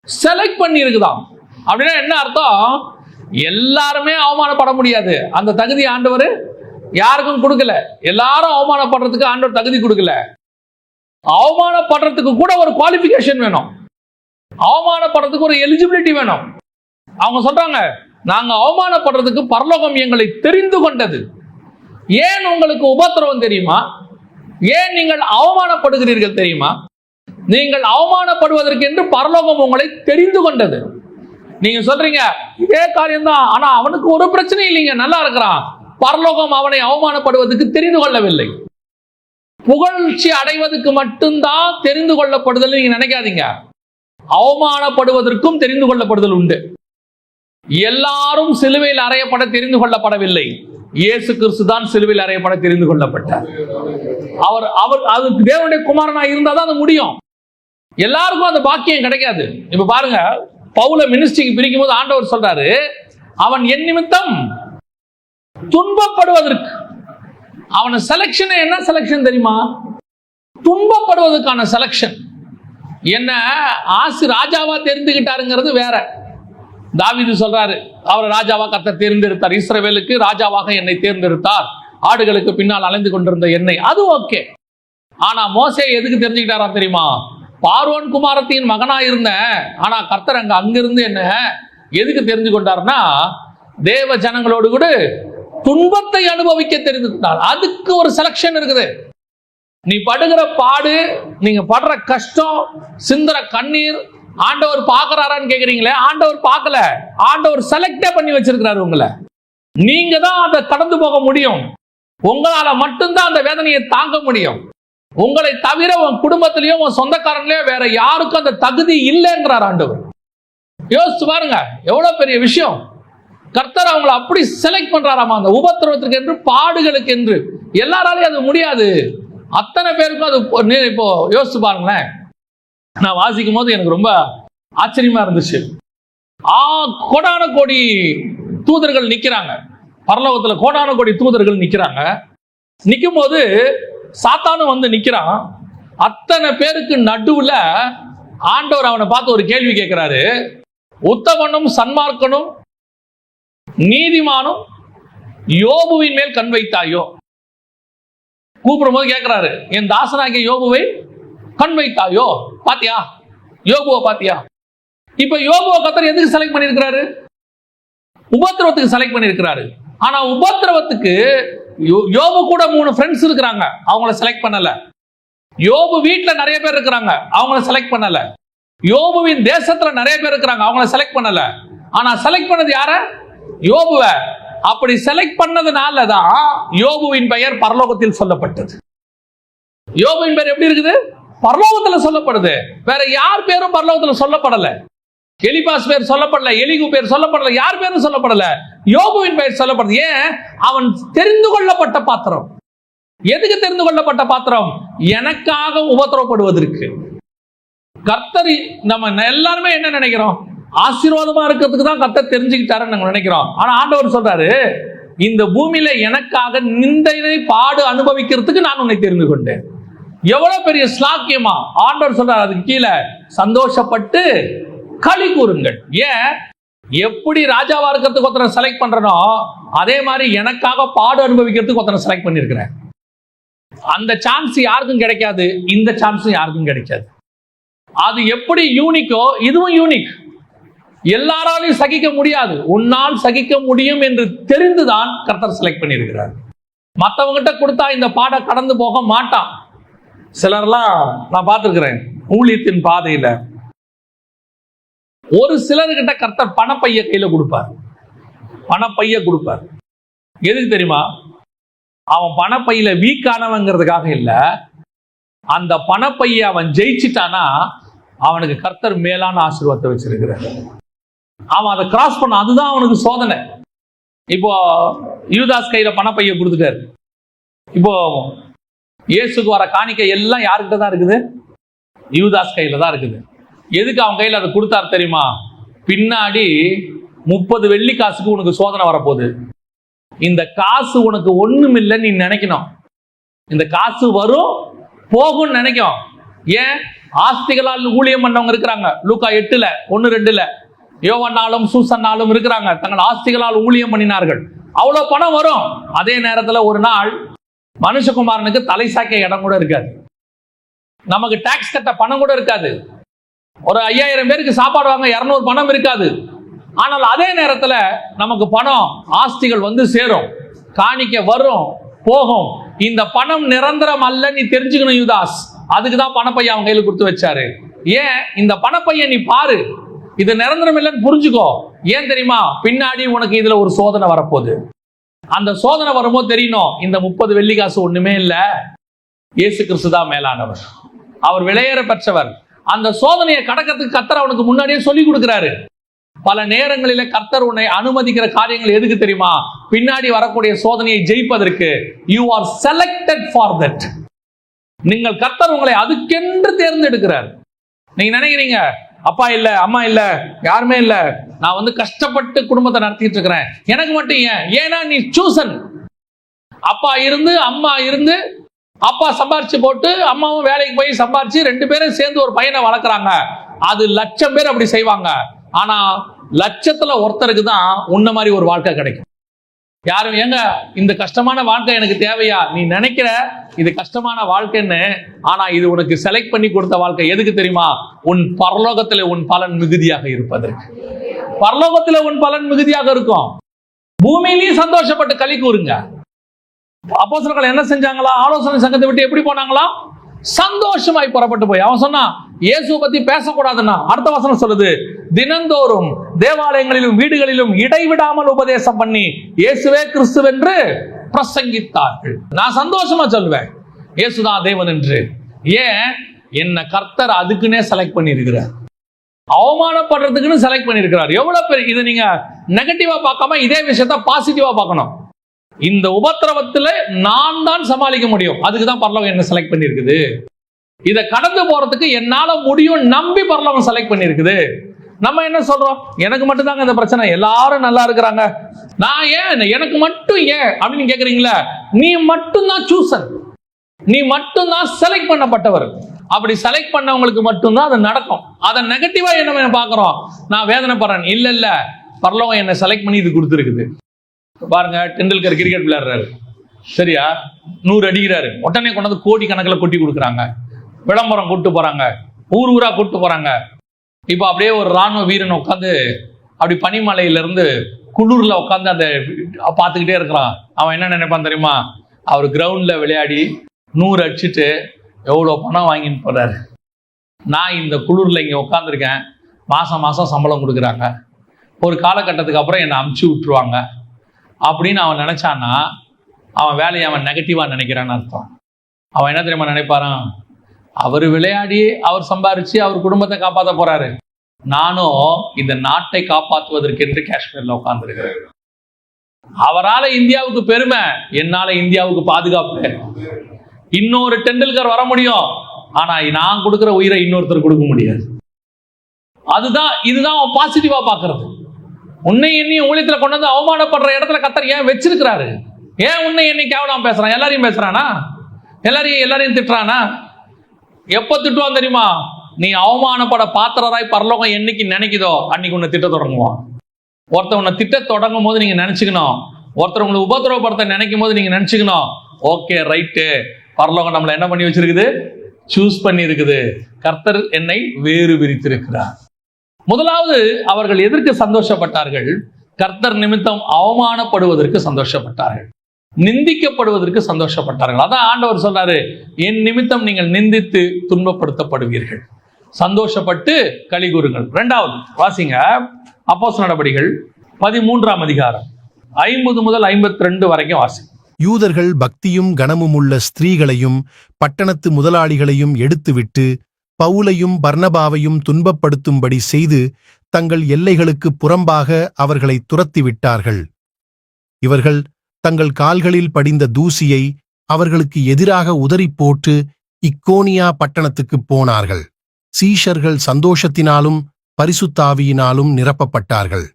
செலக்ட் பண்ணி இருக்குதாம். அப்படின்னா என்ன அர்த்தம்? எல்லாருமே அவமானப்பட முடியாது, அந்த தகுதி ஆண்டவர் யாருக்கும் கொடுக்கல. எல்லாரும் அவமானப்படுறதுக்கு ஆண்டவர் தகுதி கொடுக்கல. அவமானப்படுறதுக்கு கூட ஒரு குவாலிஃபிகேஷன் வேணும், அவமானப்படுறதுக்கு ஒரு எலிஜிபிலிட்டி வேணும். அவங்க சொல்றாங்க, நாங்க அவமானப்படுறதுக்கு பரலோகம் எங்களை தெரிந்து கொண்டது. ஏன் உங்களுக்கு உபத்திரவம் தெரியுமா? ஏன் நீங்கள் அவமானப்படுகிறீர்கள் தெரியுமா? நீங்கள் அவமானப்படுவதற்கு என்று பரலோகம் உங்களை தெரிந்து கொண்டது. நீங்க சொல்றீங்க இதே காரியம் தான், ஆனா அவனுக்கு ஒரு பிரச்சனை இல்லைங்க, நல்லா இருக்கிறான். பரலோகம் அவனை அவமானப்படுவதற்கு தெரிந்து கொள்ளவில்லை. புகழ்ச்சி அடைவதற்கு மட்டும்தான் தெரிந்து கொள்ளப்படுதல் நீங்க நினைக்காதீங்க, அவமானப்படுவதற்கும் தெரிந்து கொள்ளப்படுதல் உண்டு. எல்லாரும் சிலுவையில் அறையப்பட தெரிந்து கொள்ளப்படவில்லை, இயேசு கிறிஸ்து தான் சிலுவையில் அறையப்பட தெரிந்து கொள்ளப்பட்டார். அவர் அதுக்கு தேவனுடைய குமாரனா இருந்தாதான் அது முடியும். எல்லாருக்கும் அந்த பாக்கியம் கிடைக்காது. இப்ப பாருங்க, பவுல மினிஸ்ட்ரிக்கு பிரிக்கும் போது ஆண்டவர் சொல்றாரு, அவன் என் நிமித்தம் துன்பப்படுவதற்கு. அவன செலக்ஷன் என்ன செலக்ஷன் தெரியுமா? துன்பப்படுவதற்கான செலக்ஷன். என்ன ராஜாவா தெரிந்துகிட்டாருங்கிறது வேற. தாவீது சொல்றாரு, அவர் ராஜாவா கர்த்தர் தேர்ந்தெடுத்தார், இஸ்ரவேலுக்கு ராஜாவாக என்னை தேர்ந்தெடுத்தார், ஆடுகளுக்கு பின்னால் அலைந்து கொண்டிருந்த என்னை, அது ஓகே. ஆனா மோசே எதுக்கு தெரிஞ்சுக்கிட்டாரா தெரியுமா? பார்வோன் குமாரத்தின் மகனா இருந்தேன், ஆனா கர்த்தர் அங்கிருந்து என்ன எதுக்கு தெரிந்து கொண்டார்னா, தேவ ஜனங்களோடு கூட துன்பத்தை அனுபவிக்க தெரிந்துட்டார். அதுக்கு ஒரு செலக்ஷன் இருக்குது. நீ படுகிற பாடு, நீங்க படுற கஷ்டம், சிந்துற கண்ணீர் ஆண்டவர் பார்க்கறாரான்னு கேக்குறீங்களே, ஆண்டவர் பார்க்கல, ஆண்டவர் செலக்டே பண்ணி வச்சிருக்கிறாரு உங்களை. நீங்க தான் அதை கடந்து போக முடியும், உங்களால மட்டும்தான் அந்த வேதனையை தாங்க முடியும். உங்களை தவிர உன் குடும்பத்திலேயோ உன் சொந்தக்காரங்களோ வேற யாருக்கும் அந்த தகுதி இல்லைங்கிறார் ஆண்டவர். யோசிச்சு பாருங்க, எவ்வளவு பெரிய விஷயம். கர்த்தர் அவங்களை அப்படி செலக்ட் பண்றாராமா, அந்த உபத்திரவத்திற்கு என்று, பாடுகளுக்கு என்று. எல்லாராலையும் அது முடியாது, அத்தனை பேருக்கும் அது. இப்போ யோசிச்சு பாருங்களேன், நான் வாசிக்கும் போது எனக்கு ரொம்ப ஆச்சரியமா இருந்துச்சு. கோடான கோடி தூதர்கள் நிக்கிறாங்க பரலோகத்துல, கோடான கோடி தூதர்கள் நிக்கிறாங்க. நிக்கும் போது சாத்தானும் நிக்கிறான். அத்தனை பேருக்கு நடுவுல ஆண்டவர் அவனை பார்த்து ஒரு கேள்வி கேட்கிறாரு, உத்தமனும் சன்மார்க்கனும் நீதிமானும் யோபுவின் மேல் கண் வைத்தாயோ? கூப்பிடும் போது கேட்கிறாரு, என் தாசனாகிய யோபுவை கண் வைத்தாயோ? பாத்தியா, யோபுவை பாத்தியா? இப்ப யோபுவை கர்த்தர் எதுக்கு செலக்ட் பண்ணிருக்கிறாரு? உபத்திரவத்துக்கு செலக்ட் பண்ணிருக்கிறாரு. ஆனா உபத்திரவத்துக்கு யோபு கூட 3 ஃப்ரெண்ட்ஸ் இருக்கிறாங்க, அவங்கள செலக்ட் பண்ணல. யோபு வீட்டுல நிறைய பேர் இருக்கிறாங்க, அவங்கள செலக்ட் பண்ணல. யோபுவின் தேசத்துல நிறைய பேர் இருக்கிறாங்க, அவங்கள செலக்ட் பண்ணல. ஆனா செலக்ட் பண்ணது யார? யோபுவை. அப்படி செலக்ட் பண்ணதுனாலதான் யோபுவின் பெயர் பரலோகத்தில் சொல்லப்பட்டது. யோபுவின் பெயர் எப்படி இருக்குது? பரலோகத்துல சொல்லப்படுது. வேற யார் பேரும் பரலோகத்துல சொல்லப்படல. எலிபாஸ் பேர் சொல்லப்படல, எலிகு பேர் சொல்லப்படல, யார் பேரும் சொல்லப்படல. யோபுவின் பெயர் சொல்லப்படுது. ஏன்? அவன் தெரிந்து கொள்ளப்பட்ட பாத்திரம். எதுக்கு தெரிந்து கொள்ளப்பட்ட பாத்திரம்? எனக்காக உபத்திரவப்படுவதற்கு. கர்த்தர், நம்ம எல்லாருமே என்ன நினைக்கிறோம்? ஆசீர்வாதமா இருக்கிறதுக்கு தான் கர்த்தர் தெரிஞ்சுக்கிட்டாருன்னு நாங்க நினைக்கிறோம். ஆனா ஆண்டவர் சொல்றாரு, இந்த பூமியில எனக்காக நிந்தையை பாடு அனுபவிக்கிறதுக்கு நான் உன்னை தெரிந்து கொண்டேன். எவ்வளவு பெரிய ஸ்லாக்கியமா ஆண்டவர் சொல்றார். அதுக்கு கீழே சந்தோஷப்பட்டு களி கூறுங்கள். ஏன்? எப்படி ராஜாவா இருக்கிறதுக்கு ஒருத்தனை செலக்ட் பண்றனோ அதே மாதிரி எனக்காக பாடு அனுபவிக்கிறதுக்கு ஒருத்தனை செலக்ட் பண்ணிருக்கிறேன். அந்த சான்ஸ் யாருக்கும் கிடைக்காது, இந்த சான்ஸும் யாருக்கும் கிடைக்காது. அது எப்படி யூனிக்கோ இதுவும் யூனிக். எல்லாராலையும் சகிக்க முடியாது, உன்னால் சகிக்க முடியும் என்று தெரிந்துதான் கர்த்தர் செலக்ட் பண்ணியிருக்கிறார். மற்றவங்கிட்ட கொடுத்தா இந்த பாடம் கடந்து போக மாட்டான். சிலர்லாம் நான் பார்த்துருக்கிறேன் ஊழியத்தின் பாதையில, ஒரு சிலர்கிட்ட கர்த்தர் பணப்பைய கையில கொடுப்பார். பணப்பைய கொடுப்பார். எதுக்கு தெரியுமா? அவன் பணப்பையில வீக்கானவங்கிறதுக்காக இல்ல, அந்த பணப்பைய அவன் ஜெயிச்சிட்டானா அவனுக்கு கர்த்தர் மேலான ஆசீர்வாதத்தை வச்சிருக்கிறார். அவன் அதை கிராஸ் பண்ண, அதுதான் அவனுக்கு சோதனை. இப்போ யூதாஸ் கையில பணப்பைய கொடுத்துட்டாரு. இப்போ இயேசுக்கு வர காணிக்கை எல்லாம் யாருக்கிட்ட தான் இருக்குது? யூதாஸ் கையில தான் இருக்குது. எதுக்கு அவன் கையில அதை கொடுத்தார் தெரியுமா? பின்னாடி 30 வெள்ளி காசுக்கு உனக்கு சோதனை வரப்போகுது. இந்த காசு உனக்கு ஒண்ணும் இல்லைன்னு நீ நினைக்கணும். இந்த காசு வரும் போகும் நினைக்கும். ஏன்? ஆஸ்திகளால் ஊழியம் பண்ணவங்க இருக்கிறாங்க. லூக்கா 8:1-2 யோவானாலும் சூசன்னாலும் இருக்கிறாங்க. தங்கள் ஆஸ்திகளால் ஊழியம் பண்ணினார்கள். அவ்வளவு பணம் வரும். அதே நேரத்தில் ஒரு நாள் மனுஷகுமாரனுக்கு தலை சாய்க்க இடம் கூட இருக்காது. நமக்கு டாக்ஸ் கட்ட பணம் கூட இருக்காது. ஒரு 5000 பேருக்கு சாப்பாடு வாங்க 200 பணம் இருக்காது. ஆனால் அதே நேரத்தில் நமக்கு பணம் ஆஸ்திகள் வந்து சேரும், காணிக்க வரும் போகும். இந்த பணம் நிரந்தரம் அல்ல, நீ தெரிஞ்சுக்கணும் யூதாஸ். அதுக்கு தான் பணப்பைய அவன் கையில் கொடுத்து வச்சாரு. ஏன்? இந்த பணப்பைய நீ பாரு, இது நிரந்தரம் இல்லைன்னு புரிஞ்சுக்கோ. ஏன் தெரியுமா? பின்னாடி உனக்கு இதுல ஒரு சோதனை வரப்போகுது. அந்த சோதனை வரும்போது தெரியணும், இந்த 30 வெள்ளி காசு ஒண்ணுமே இல்ல, இயேசு கிறிஸ்து தான் மேலானவர், அவர் விலையேற பெற்றவர். அந்த சோதனையை கடக்கிறதுக்கு கர்த்தர் அவனுக்கு முன்னாடியே சொல்லி கொடுக்கிறாரு. பல நேரங்களில கர்த்தர் உன்னை அனுமதிக்கிற காரியங்கள் எதுக்கு தெரியுமா? பின்னாடி வரக்கூடிய சோதனையை ஜெயிப்பதற்கு. You are selected for that. நீங்கள் கர்த்தர் உங்களை அதுக்கென்று தேர்ந்தெடுக்கிறார். நீங்க நினைக்கிறீங்க அப்பா இல்ல அம்மா இல்ல யாருமே இல்ல, நான் வந்து கஷ்டப்பட்டு குடும்பத்தை நடத்திட்டு இருக்கிறேன், எனக்கு மட்டும் ஏன்? ஏன்னா நீ சூசன். அப்பா இருந்து அம்மா இருந்து, அப்பா சம்பாரிச்சு போட்டு அம்மாவும் வேலைக்கு போய் சம்பாரிச்சு 2 பேரும் சேர்ந்து ஒரு பையனை வளர்க்குறாங்க. அது 1,00,000 பேர் அப்படி செய்வாங்க. ஆனா 1,00,000த்துல ஒருத்தருக்கு தான் உன்ன மாதிரி ஒரு வாழ்க்கை கிடைக்கும். யாரும் ஏங்க இந்த கஷ்டமான வாழ்க்கை எனக்கு தேவையா? நீ நினைக்கிற இது கஷ்டமான வாழ்க்கைன்னு, ஆனா இது உனக்கு செலக்ட் பண்ணி கொடுத்த வாழ்க்கை. எதுக்கு தெரியுமா? உன் பரலோகத்துல உன் பலன் மிகுதியாக இருப்பதற்கு. பரலோகத்துல உன் பலன் மிகுதியாக இருக்கும். பூமியிலையும் சந்தோஷப்பட்டு களி கூறுங்க. அப்போஸ்தலர்கள் என்ன செஞ்சாங்களா? ஆலோசனை சங்கத்தை விட்டு எப்படி போனாங்களா? சந்தோஷமாய் புறப்பட்டு போய். அவன் சொன்னா இயேசுவை பத்தி பேசக்கூடாதுன்னா அடுத்த வசனம் சொல்லுது, தினந்தோறும் தேவாலயங்களிலும் வீடுகளிலும் இடைவிடாமல் உபதேசம் பண்ணி இயேசுவே கிறிஸ்துவென்று பிரசங்கித்தார்கள். நான் சந்தோஷமா சொல்லுவேன் இயேசுதான் தேவன் என்று. ஏன்? என்ன கர்த்தர் அதுக்குன்னே செலக்ட் பண்ணி இருக்கிறார், அவமானப்படுறதுக்குன்னு செலக்ட் பண்ணி இருக்கிறார். எவ்வளவு பேர் இதை நீங்க நெகட்டிவா பார்க்காம இதே விஷயத்த பாசிட்டிவா பார்க்கணும். இந்த உபத்திரவத்துல நான் தான் சமாளிக்க முடியும், அதுக்கு தான் பரலோகம் என்ன செலக்ட் பண்ணி இருக்குது. இதை கடந்து போறதுக்கு என்னால முடியும் நம்பி பரலோகம் செலக்ட் பண்ணி இருக்குது. நம்ம என்ன சொல்றோம்? எனக்கு மட்டும் தாங்க இந்த பிரச்சனை, எல்லாரும் நல்லா இருக்கிறாங்க, நான் ஏன், எனக்கு மட்டும் ஏன் அப்படின்னு கேக்குறீங்களா? நீ மட்டும் தான் சூசன், நீ மட்டும் தான் செலக்ட் பண்ணப்பட்டவர். அப்படி செலக்ட் பண்ணவங்களுக்கு மட்டும்தான் அது நடக்கும். அதை நெகட்டிவா என்ன பாக்குறோம்? நான் வேதனைப்படுறேன். இல்ல இல்ல, பரலோகம் என்ன செலக்ட் பண்ணி இது கொடுத்துருக்குது. பாருங்க, டெண்டுல்கர் கிரிக்கெட் விளையாடுறாரு, சரியா, 100 அடிக்கிறாரு, உடனே கொண்டாந்து கோடி கணக்கில் கொட்டி கொடுக்குறாங்க, விளம்பரம் கூட்டு போறாங்க, ஊர் ஊரா கூட்டு போறாங்க. இப்போ அப்படியே ஒரு ராணுவ வீரன் உட்காந்து அப்படி பனிமலையிலிருந்து குளூர்ல உட்காந்து அந்த பார்த்துக்கிட்டே இருக்கிறான். அவன் என்ன நினைப்பான் தெரியுமா? அவர் கிரவுண்ட்ல விளையாடி 100 அடிச்சுட்டு எவ்வளோ பணம் வாங்கின்னு போறாரு, நான் இந்த குளூர்ல இங்கே உட்காந்துருக்கேன், மாசம் மாசம் சம்பளம் கொடுக்குறாங்க, ஒரு காலகட்டத்துக்கு அப்புறம் என்னை அமுச்சு விட்டுருவாங்க அப்படின்னு அவன் நினைச்சான்னா அவன் வேலையை அவன் நெகட்டிவா நினைக்கிறான்னு அர்த்தம். அவன் என்ன தெரியுமா நினைப்பாரான்? அவர் விளையாடி அவர் சம்பாரிச்சு அவர் குடும்பத்தை காப்பாற்ற போறாரு, நானும் இந்த நாட்டை காப்பாற்றுவதற்கென்று காஷ்மீர்ல உட்கார்ந்துருக்கிறேன். அவரால் இந்தியாவுக்கு பெருமை, என்னால இந்தியாவுக்கு பாதுகாப்பு. இன்னொரு டெண்டுல்கர் வர முடியும், ஆனா நான் கொடுக்கிற உயிரை இன்னொருத்தர் கொடுக்க முடியாது. இதுதான் அவன் பாசிட்டிவா பாக்குறது. உன்னை எண்ணி ஊழியத்துல கொண்டு வந்து அவமானப்படுற இடத்துல கர்த்தர் ஏன் வச்சிருக்கிறாரு? ஏன் உன்னை எண்ணி கேவலம் பேசுறான்? எல்லாரையும் பேசுறானா? எல்லாரையும் திட்டுறானா? எப்ப திட்டுவான் தெரியுமா? நீ அவமானப்பட பாத்திரராய் பரலோகம் என்னைக்கு நினைக்குதோ அன்னைக்கு உன்னை திட்ட தொடங்குவான். ஒருத்தர் உன்னை திட்ட தொடங்கும் போது நீங்க நினைச்சுக்கணும், ஒருத்தர் உங்களை உபத்திரவப்படுத்த நினைக்கும் போது நீங்க நினைச்சுக்கணும், ஓகே ரைட்டு, பரலோகம் நம்மளை என்ன பண்ணி வச்சிருக்குது? சூஸ் பண்ணி இருக்குது. கர்த்தர் என்னை வேறு விரித்திருக்கிறார். முதலாவது அவர்கள் எதற்கு சந்தோஷப்பட்டார்கள்? கர்த்தர் நிமித்தம் அவமானப்படுவதற்கு சந்தோஷப்பட்டார்கள், நிந்திக்கப்படுவதற்கு சந்தோஷப்பட்டார்கள். அதான் ஆண்டவர் சொல்றாரு, என் நிமித்தம் நீங்கள் நிந்தித்து துன்பப்படுத்தப்படுவீர்கள், சந்தோஷப்பட்டு களி கூறுங்கள். இரண்டாவது வாசிங்க, அப்போஸ்தலர் நடபடிகள் 13ஆம் அதிகாரம் 50 முதல் 52 வரைக்கும் வாசி. யூதர்கள் பக்தியும் கனமும் உள்ள ஸ்திரீகளையும் பட்டணத்து முதலாளிகளையும் எடுத்துவிட்டு பவுலையும் பர்னபாவையும் துன்பப்படுத்தும்படி செய்து தங்கள் எல்லைகளுக்கு புறம்பாக அவர்களை துரத்திவிட்டார்கள். இவர்கள் தங்கள் கால்களில் படிந்த தூசியை அவர்களுக்கு எதிராக உதறி போட்டு இக்கோனியா பட்டணத்துக்குப் போனார்கள். சீஷர்கள் சந்தோஷத்தினாலும் பரிசுத்தாவியினாலும் நிரப்பப்பட்டார்கள்.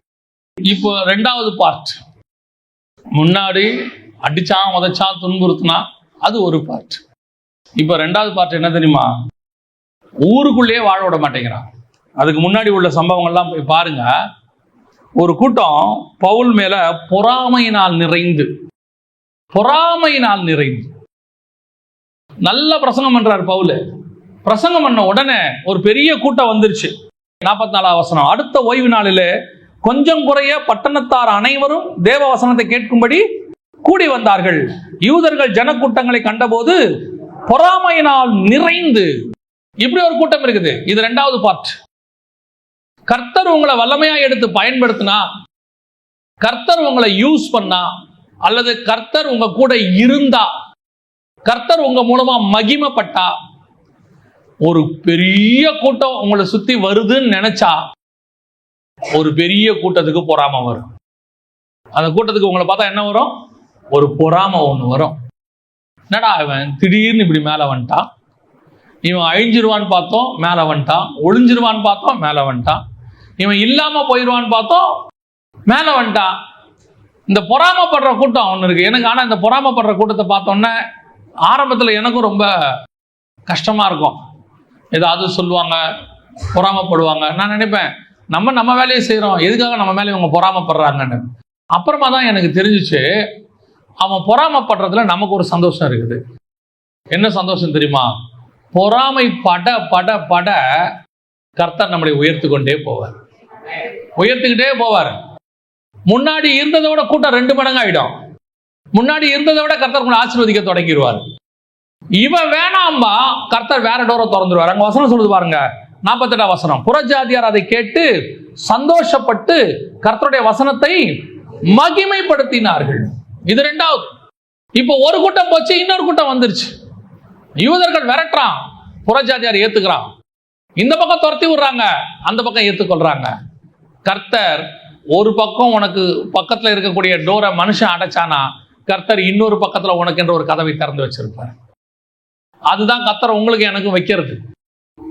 இப்போ ரெண்டாவது பார்ட், முன்னாடி அடிச்சான் உதைச்சான் துன்புறுத்தினா அது ஒரு பார்ட். இப்போ ரெண்டாவது பார்ட் என்ன தெரியுமா? ஊருக்குள்ளேயே வாழ விட மாட்டேங்கிறான். அதுக்கு முன்னாடி உள்ள சம்பவங்கள்லாம் போய் பாருங்க. ஒரு கூட்டம் பவுல் மேல பொறாமையினால் நிறைந்து நல்ல பிரசங்கம் பண்றாரு பவுல். பிரசங்கம் பண்ண உடனே ஒரு பெரிய கூட்டம் வந்துருச்சு. 44ஆம் வசனம், அடுத்த ஓய்வு நாளிலே கொஞ்சம் குறைய பட்டணத்தார் அனைவரும் தேவ வசனத்தை கேட்கும்படி கூடி வந்தார்கள். யூதர்கள் ஜனக்கூட்டங்களை கண்டபோது பொறாமையினால் நிறைந்து, இப்படி ஒரு கூட்டம் இருக்குது. இது ரெண்டாவது பார்ட். கர்த்தர் உங்களை வல்லமையா எடுத்து பயன்படுத்தினா, கர்த்தர் உங்களை யூஸ் பண்ணா, அல்லது கர்த்தர் உங்க கூட இருந்தா, கர்த்தர் உங்க மூலமா மகிமைப்பட்டா, ஒரு பெரிய கூட்டம் உங்களை சுத்தி வருதுன்னு நினைச்சா ஒரு பெரிய கூட்டத்துக்கு பொறாம வரும். அந்த கூட்டத்துக்கு உங்களை பார்த்தா என்ன வரும்? ஒரு பொறாம ஒண்ணு வரும். என்னடா இவன் திடீர்னு இப்படி மேல வந்துட்டான், இவன் அழிஞ்சிருவான்னு பார்த்தோம் மேல வந்துட்டான், ஒளிஞ்சிருவான்னு பார்த்தோம் மேல வந்துட்டான், இவன் இல்லாம போயிடுவான்னு பார்த்தோம் மேல வந்துட்டான். இந்த பொறாமப்படுற கூட்டம் ஒண்ணு இருக்கு எனக்கு. ஆனா இந்த பொறாமப்படுற கூட்டத்தை பார்த்தோன்னே ஆரம்பத்துல எனக்கும் ரொம்ப கஷ்டமா இருக்கும். ஏதாவது சொல்லுவாங்க, பொறாமப்படுவாங்க. நான் நினைப்பேன், நம்ம வேலையை செய்யறோம், எதுக்காக நம்ம மேலே இவங்க பொறாமப்படுறாங்கன்னு. அப்புறமா தான் எனக்கு தெரிஞ்சிச்சு, அவன் பொறாமப்படுறதுல நமக்கு ஒரு சந்தோஷம் இருக்குது. என்ன சந்தோஷம் தெரியுமா? பொறாமை பட பட பட கர்த்தர் நம்மளை உயர்த்திக்கிட்டே போவார். முன்னாடி இருந்ததை விட கூட்டம் 2 மடங்கு ஆயிடும். முன்னாடி இருந்ததை விட கர்த்தர் உங்களை ஆசீர்வதிக்க தொடங்கிடுவார். இவன் வேணாம்பா, கர்த்தர் வேற டோரை திறந்துருவார். அங்க வசனம் சொல்லுது பாருங்க, 48ஆம் வசனம், புறஜாதியார் அதை கேட்டு சந்தோஷப்பட்டு கர்த்தருடைய வசனத்தை மகிமைப்படுத்தினார்கள். இது ரெண்டாவது. இப்போ ஒரு கூட்டம் போச்சு, இன்னொரு கூட்டம் வந்துருச்சு. யூதர்கள் விரட்டுறான், புறஜாதியார் ஏத்துக்கிறான். இந்த பக்கம் துரத்தி விடுறாங்க, அந்த பக்கம் ஏத்துக்கொள்றாங்க. கர்த்தர் ஒரு பக்கம் உனக்கு பக்கத்துல இருக்கக்கூடிய டோரை மனுஷன் அடைச்சானா, கர்த்தர் இன்னொரு பக்கத்துல உனக்கு என்ற ஒரு கதவை திறந்து வச்சிருப்பார். அதுதான் கர்த்தர் உங்களுக்கு எனக்கும் வைக்கிறது.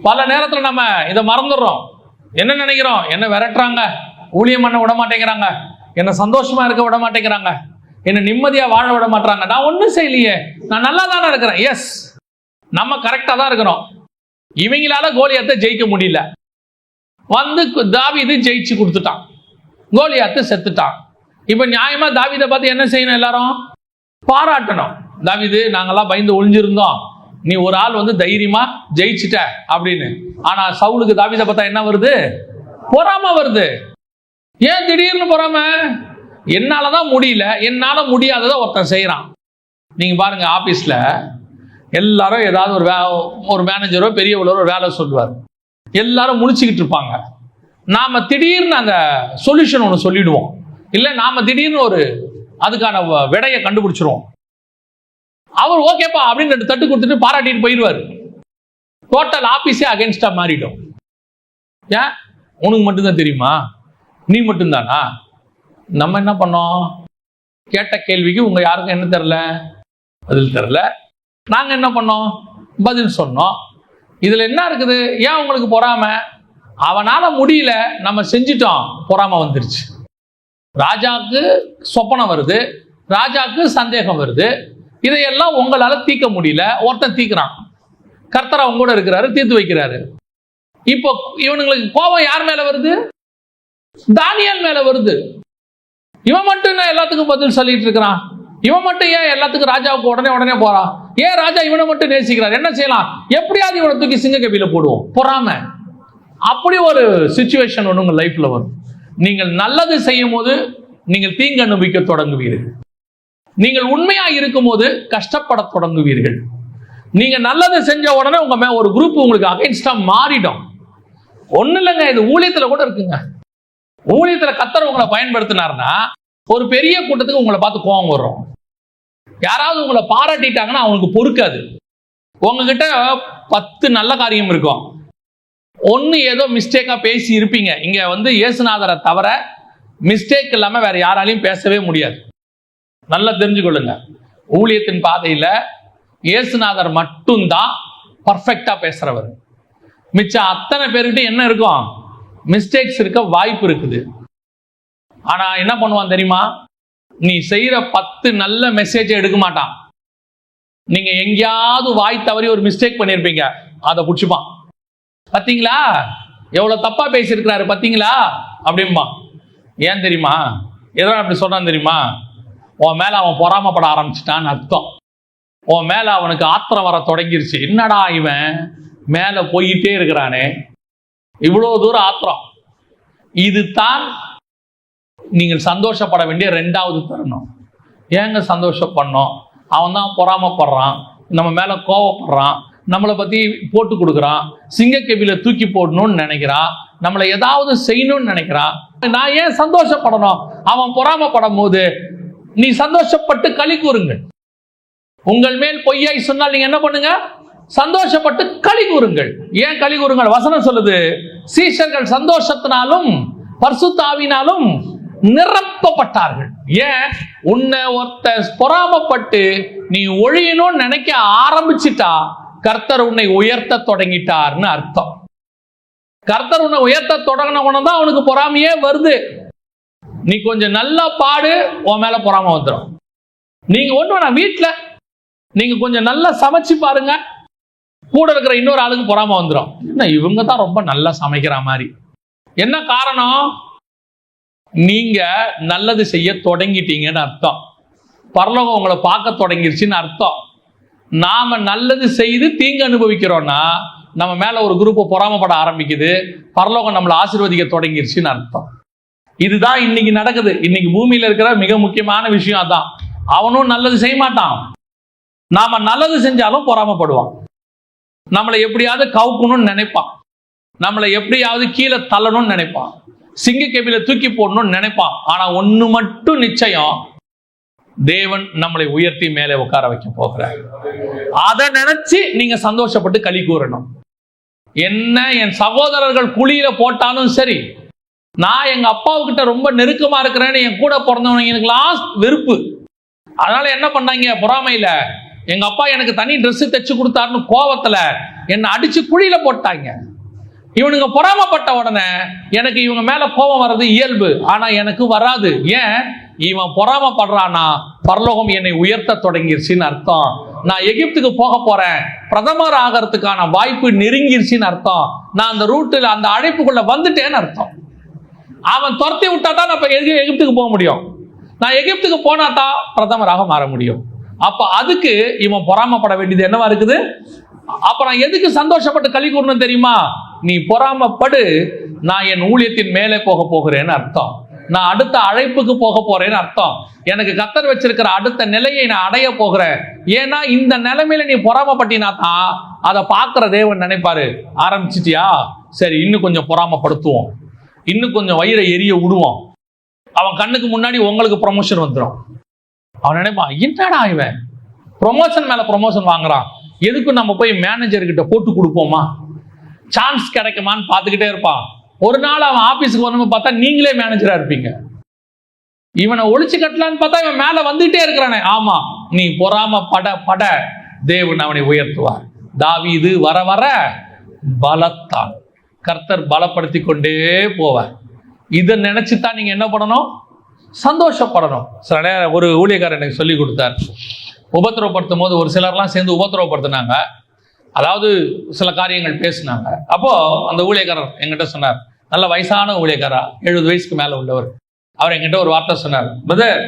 பல நேரத்துல நம்ம இதை மறந்துடுறோம். என்ன நினைக்கிறோம்? என்ன விரட்டுறாங்க, ஊழியம் பண்ண விட மாட்டேங்கிறாங்க, என்ன சந்தோஷமா இருக்க விட மாட்டேங்கிறாங்க, என்ன நிம்மதியா வாழ விட மாட்டாங்க. நான் ஒன்றும் செய்யலையே, நான் நல்லா தானே இருக்கிறேன். எஸ், நம்ம கரெக்டா தான் இருக்கிறோம். இவங்களால கோலியாத்தை ஜெயிக்க முடியல. வந்து தாவீது ஜெயிச்சு கொடுத்துட்டான், கோலியாத்து செத்துட்டான். இப்ப நியாயமா தாவீதை பார்த்து என்ன செய்யணும்? எல்லாரும் பாராட்டணும். தாவீது, நாங்கெல்லாம் பயந்து ஒளிஞ்சிருந்தோம், நீ ஒரு ஆள் வந்து தைரியமா ஜெயிச்சுட்ட அப்படின்னு. ஆனா சவுலுக்கு தாவீதை பார்த்தா என்ன வருது? பொறாம வருது. ஏன் திடீர்னு பொறாம? என்னாலதான் முடியல, என்னால முடியாததை ஒருத்தன் செய்யறான். நீங்க பாருங்க, ஆபீஸ்ல எல்லாரும் ஏதாவது ஒரு மேனேஜரோ பெரியவளோ ஒரு வேலை சொல்லுவார், எல்லாரும் முடிச்சுக்கிட்டு இருப்பாங்க. நாம திடீர்னு அந்த சொல்யூஷன் ஒன்று சொல்லிடுவோம், இல்லை நாம திடீர்னு ஒரு அதுக்கான விடையை கண்டுபிடிச்சிருவோம். அவர் ஓகேப்பா அப்படின்னு 2 தட்டு கொடுத்துட்டு பாராட்டிட்டு போயிடுவார். டோட்டல் ஆபீஸே அகைன்ஸ்டா மாறிடும். ஏன்? உனக்கு மட்டும்தான் தெரியுமா? நீ மட்டும்தானா? நம்ம என்ன பண்ணோம்? கேட்ட கேள்விக்கு உங்க யாருக்கும் என்ன தெரியல, பதில் தெரியல. நாங்க என்ன பண்ணோம்? பதில் சொன்னோம். இதுல என்ன இருக்குது? ஏன் உங்களுக்கு பொறாம? அவனால முடியல, நம்ம செஞ்சிட்டோம், பொறாம வந்துருச்சு. ராஜாக்கு சொப்பனம் வருது, ராஜாக்கு சந்தேகம் வருது. இதையெல்லாம் உங்களால தீர்க்க முடியல, ஒருத்தன் தீர்க்கிறான். கர்த்தர் அவங்க கூட இருக்கிறாரு, தீர்த்து வைக்கிறாரு. இப்போ இவனுங்களுக்கு கோபம் யார் மேல வருது? தானியேல் மேல வருது. இவன் மட்டும் எல்லாத்துக்கும் பதில் சொல்லிட்டு இருக்கிறான். இவன் மட்டும் ஏன் எல்லாத்துக்கும் ராஜாவுக்கு உடனே போறான்? ஏன் ராஜா இவனை மட்டும் நேசிக்கிறார்? என்ன செய்யலாம்? எப்படியாவது இவனை தூக்கி சிங்க கபில போடுவோம். பொறாம. அப்படி ஒரு சிச்சுவேஷன் ஒன்று உங்க லைஃப்ல வரும். நீங்கள் நல்லது செய்யும் போது நீங்கள் தீங்கு அனுபவிக்க தொடங்குவீர்கள். நீங்கள் உண்மையா இருக்கும் போது கஷ்டப்பட தொடங்குவீர்கள். நீங்க நல்லது செஞ்ச உடனே உங்க மேல ஒரு குரூப் உங்களுக்கு அகைன்ஸ்டா மாறிடும். ஒண்ணு இல்லைங்க, இது ஊழியத்துல கூட இருக்குங்க. ஊழியத்துல கர்த்தர் உங்களை பயன்படுத்தினார்னா ஒரு பெரிய கூட்டத்துக்கு உங்களை பார்த்து கோபம் வரும். யாராவது உங்களை பாராட்டிட்டாங்கன்னா அவங்களுக்கு பொறுக்காது. உங்ககிட்ட 10 நல்ல காரியம் இருக்கும், ஒன்னு ஏதோ மிஸ்டேக்கா பேசி இருப்பீங்க. இங்க இயேசுநாதரை தவிர மிஸ்டேக் இல்லாம வேற யாராலையும் பேசவே முடியாது. நல்லா தெரிஞ்சுக்கொள்ளுங்க. ஊழியத்தின் பாதையில இயேசுநாதர் மட்டும்தான் பர்ஃபெக்டா பேசுறவர். மிச்சம் அத்தனை பேர்கிட்ட என்ன இருக்கும்? மிஸ்டேக்ஸ் இருக்க வாய்ப்பு இருக்குது. ஆனா என்ன பண்ணுவான் தெரியுமா? நீ செய்யற 10 நல்ல மெசேஜ் எடுக்க மாட்டான். நீங்க எங்கேயாவது வாய் தவறி ஒரு மிஸ்டேக் பண்ணிருப்பீங்க, அதை புடிச்சுப்பான். பாத்தீங்களா எவ்வளவு தப்பா பேசியிருக்கிறாரு பாத்தீங்களா அப்படிம்பா. ஏன் தெரியுமா? எதனா அப்படி சொல்றான் தெரியுமா? உன் மேல அவன் பொறாமப்பட ஆரம்பிச்சிட்டான்னு அர்த்தம். உன் மேல அவனுக்கு ஆத்திரம் வர தொடங்கிருச்சு. என்னடா இவன் மேல போயிட்டே இருக்கிறானே, இவ்வளவு தூரம் ஆத்திரம். இதுதான் நீங்கள் சந்தோஷப்பட வேண்டிய 2வது தருணம். ஏங்க சந்தோஷப்படணும்? அவன் தான் பொறாமப்படுறான், நம்ம மேல கோவப்படுறான், நம்மளை பத்தி போட்டு கொடுக்குறான், சிங்கக்கவில தூக்கி போடணும்னு நினைக்கிறான், நம்மளை ஏதாவது செய்யணும்னு நினைக்கிறான். நான் ஏன் சந்தோஷப்படணும்? அவன் பொறாமப்படும் போது நீ சந்தோஷப்பட்டு களி கூறுங்கள். உங்கள் மேல் பொய்யாய் சொன்னால் நீங்க என்ன பண்ணுங்க? சந்தோஷப்பட்டு களி கூறுங்கள். ஏன் களி கூறுங்கள்? வசனம் சொல்லுது, சீஷர்கள் சந்தோஷத்தினாலும் பரிசுத்த ஆவியினாலும் நிரப்பப்பட்டார்கள். ஏன்? உன்னை ஒருத்த பொறாமப்பட்டு நீ ஒழியணும்னு நினைக்க ஆரம்பிச்சிட்டா கர்த்தர் உன்னை உயர்த்த தொடங்கிட்டார்னு அர்த்தம். கர்த்தர் உன்னை உயர்த்த தொடங்கின தான் அவனுக்கு பொறாமையே வருது. நீ கொஞ்சம் நல்லா பாடு, உன் மேல பொறாம வந்துடும். நீங்க ஒண்ணு வீட்டுல நீங்க கொஞ்சம் நல்லா சமைச்சு பாருங்க, கூட இருக்கிற இன்னொரு ஆளுக்கு பொறாம வந்துடும். என்ன இவங்க தான் ரொம்ப நல்லா சமைக்கிற மாதிரி. என்ன காரணம்? நீங்க நல்லது செய்ய தொடங்கிட்டீங்கன்னு அர்த்தம். பரலோகம் உங்களை பார்க்க தொடங்கிருச்சுன்னு அர்த்தம். நாம நல்லது செய்து தீங்கு அனுபவிக்கிறோம்னா நம்ம மேல ஒரு குரூப் பொறாமப்பட ஆரம்பிக்குது, பரலோகம் நம்மளை ஆசீர்வதிக்க தொடங்கிருச்சுன்னு அர்த்தம். இதுதான் இன்னைக்கு நடக்குது. இன்னைக்கு பூமியில இருக்கிற மிக முக்கியமான விஷயம் அதான். அவனும் நல்லது செய்ய மாட்டான், நாம நல்லது செஞ்சாலும் பொறாமப்படுவான். நம்மளை எப்படியாவது கவுக்கணும்னு நினைப்பான், நம்மளை எப்படியாவது கீழே தள்ளணும்னு நினைப்பான், சிங்கக்கவில தூக்கி போடணும்னு நினைப்பான். ஆனா ஒண்ணு மட்டும் நிச்சயம், தேவன் நம்மளை உயர்த்தி மேலே உட்கார வைக்க போகிறார். அதை நினைச்சு நீங்க சந்தோஷப்பட்டு களி கூறணும். என்ன என் சகோதரர்கள் குழியில போட்டாலும் சரி, நான் எங்க அப்பாவுக்கிட்ட ரொம்ப நெருக்கமா இருக்கிறேன்னு என் கூட பிறந்தவனுங்களுக்கெல்லாம் வெறுப்பு. அதனால என்ன பண்ணாங்க? பொறாமையில எங்க அப்பா எனக்கு தனி ட்ரெஸ் தைச்சு கொடுத்தாருன்னு கோவத்துல என்னை அடிச்சு குழியில போட்டாங்க. இவனுங்க பொறாமப்பட்ட உடனே எனக்கு இவங்க மேல கோபம் வர்றது இயல்பு, ஆனா எனக்கு வராது. ஏன்? இவன் பொறாமப்படுறானா பரலோகம் என்னை உயர்த்த தொடங்கிருச்சுன்னு அர்த்தம். நான் எகிப்துக்கு போக போறேன், பிரதமர் ஆகிறதுக்கான வாய்ப்பு நெருங்கிருச்சுன்னு அர்த்தம். நான் அந்த ரூட்டில் அந்த அழைப்புக்குள்ள வந்துட்டேன்னு அர்த்தம். அவன் துரத்தி விட்டா தான் நான் எகிப்துக்கு போக முடியும். நான் எகிப்துக்கு போனா தான் பிரதமராக மாற முடியும். அப்ப அதுக்கு இவன் பொறாமப்பட வேண்டியது என்னவா இருக்குது? அப்ப நான் எதுக்கு சந்தோஷப்பட்டு களி கூறணும் தெரியுமா? நீ பொறாமப்படு, நான் என் ஊழியத்தின் மேலே போக போகிறேன்னு அர்த்தம். நான் அடுத்த அழைப்புக்கு போக போறேன்னு அர்த்தம். எனக்கு கர்த்தர் வச்சிருக்கிற அடுத்த நிலையை நான் அடைய போகிறேன். ஏன்னா இந்த நிலைமையில நீ பொறாமப்பட்டினா தான் அதை பார்க்கிற தேவன் நினைப்பாரு, ஆரம்பிச்சிட்டியா, சரி இன்னும் கொஞ்சம் பொறாமப்படுத்துவோம், இன்னும் கொஞ்சம் வயிறை எரிய விடுவோம். அவன் கண்ணுக்கு முன்னாடி உங்களுக்கு ப்ரமோஷன் வந்துடும். அவன் நினைப்பான், என்னடா இவன் ப்ரொமோஷன் மேல ப்ரொமோஷன் வாங்குறான், எதுக்கும் நம்ம போய் மேனேஜர் கிட்ட போட்டு கொடுப்போமா, சான்ஸ் கிடைக்குமான்னு பார்த்துக்கிட்டே இருப்பான். ஒரு நாள் அவன் ஆபீஸுக்கு வரணும் பார்த்தா நீங்களே மேனேஜரா இருப்பீங்க. இவனை ஒழிச்சு கட்டலான்னு பார்த்தா இவன் மேல வந்துட்டே இருக்கிறானே. ஆமா, நீ பொறாம பட பட தேவன் அவனை உயர்த்துவார். தாவீது வர வர பலத்தான், கர்த்தர் பலப்படுத்தி கொண்டே போவார். இதை நினைச்சுதான் நீங்க என்ன பண்ணணும்? சந்தோஷப்படணும். சில நேரம் ஒரு ஊழியக்காரர் எனக்கு சொல்லி கொடுத்தார், உபத்திரவப்படுத்தும் போது ஒரு சிலர்லாம் சேர்ந்து உபத்திரவப்படுத்தினாங்க. அதாவது சில காரியங்கள் பேசினாங்க. அப்போ அந்த ஊழியக்காரர் என்கிட்ட சொன்னார், நல்ல வயசான ஊழியக்காரா, 70 வயசுக்கு மேல உள்ளவர். அவர் என்கிட்ட ஒரு வார்த்தை சொன்னார், பிரதர்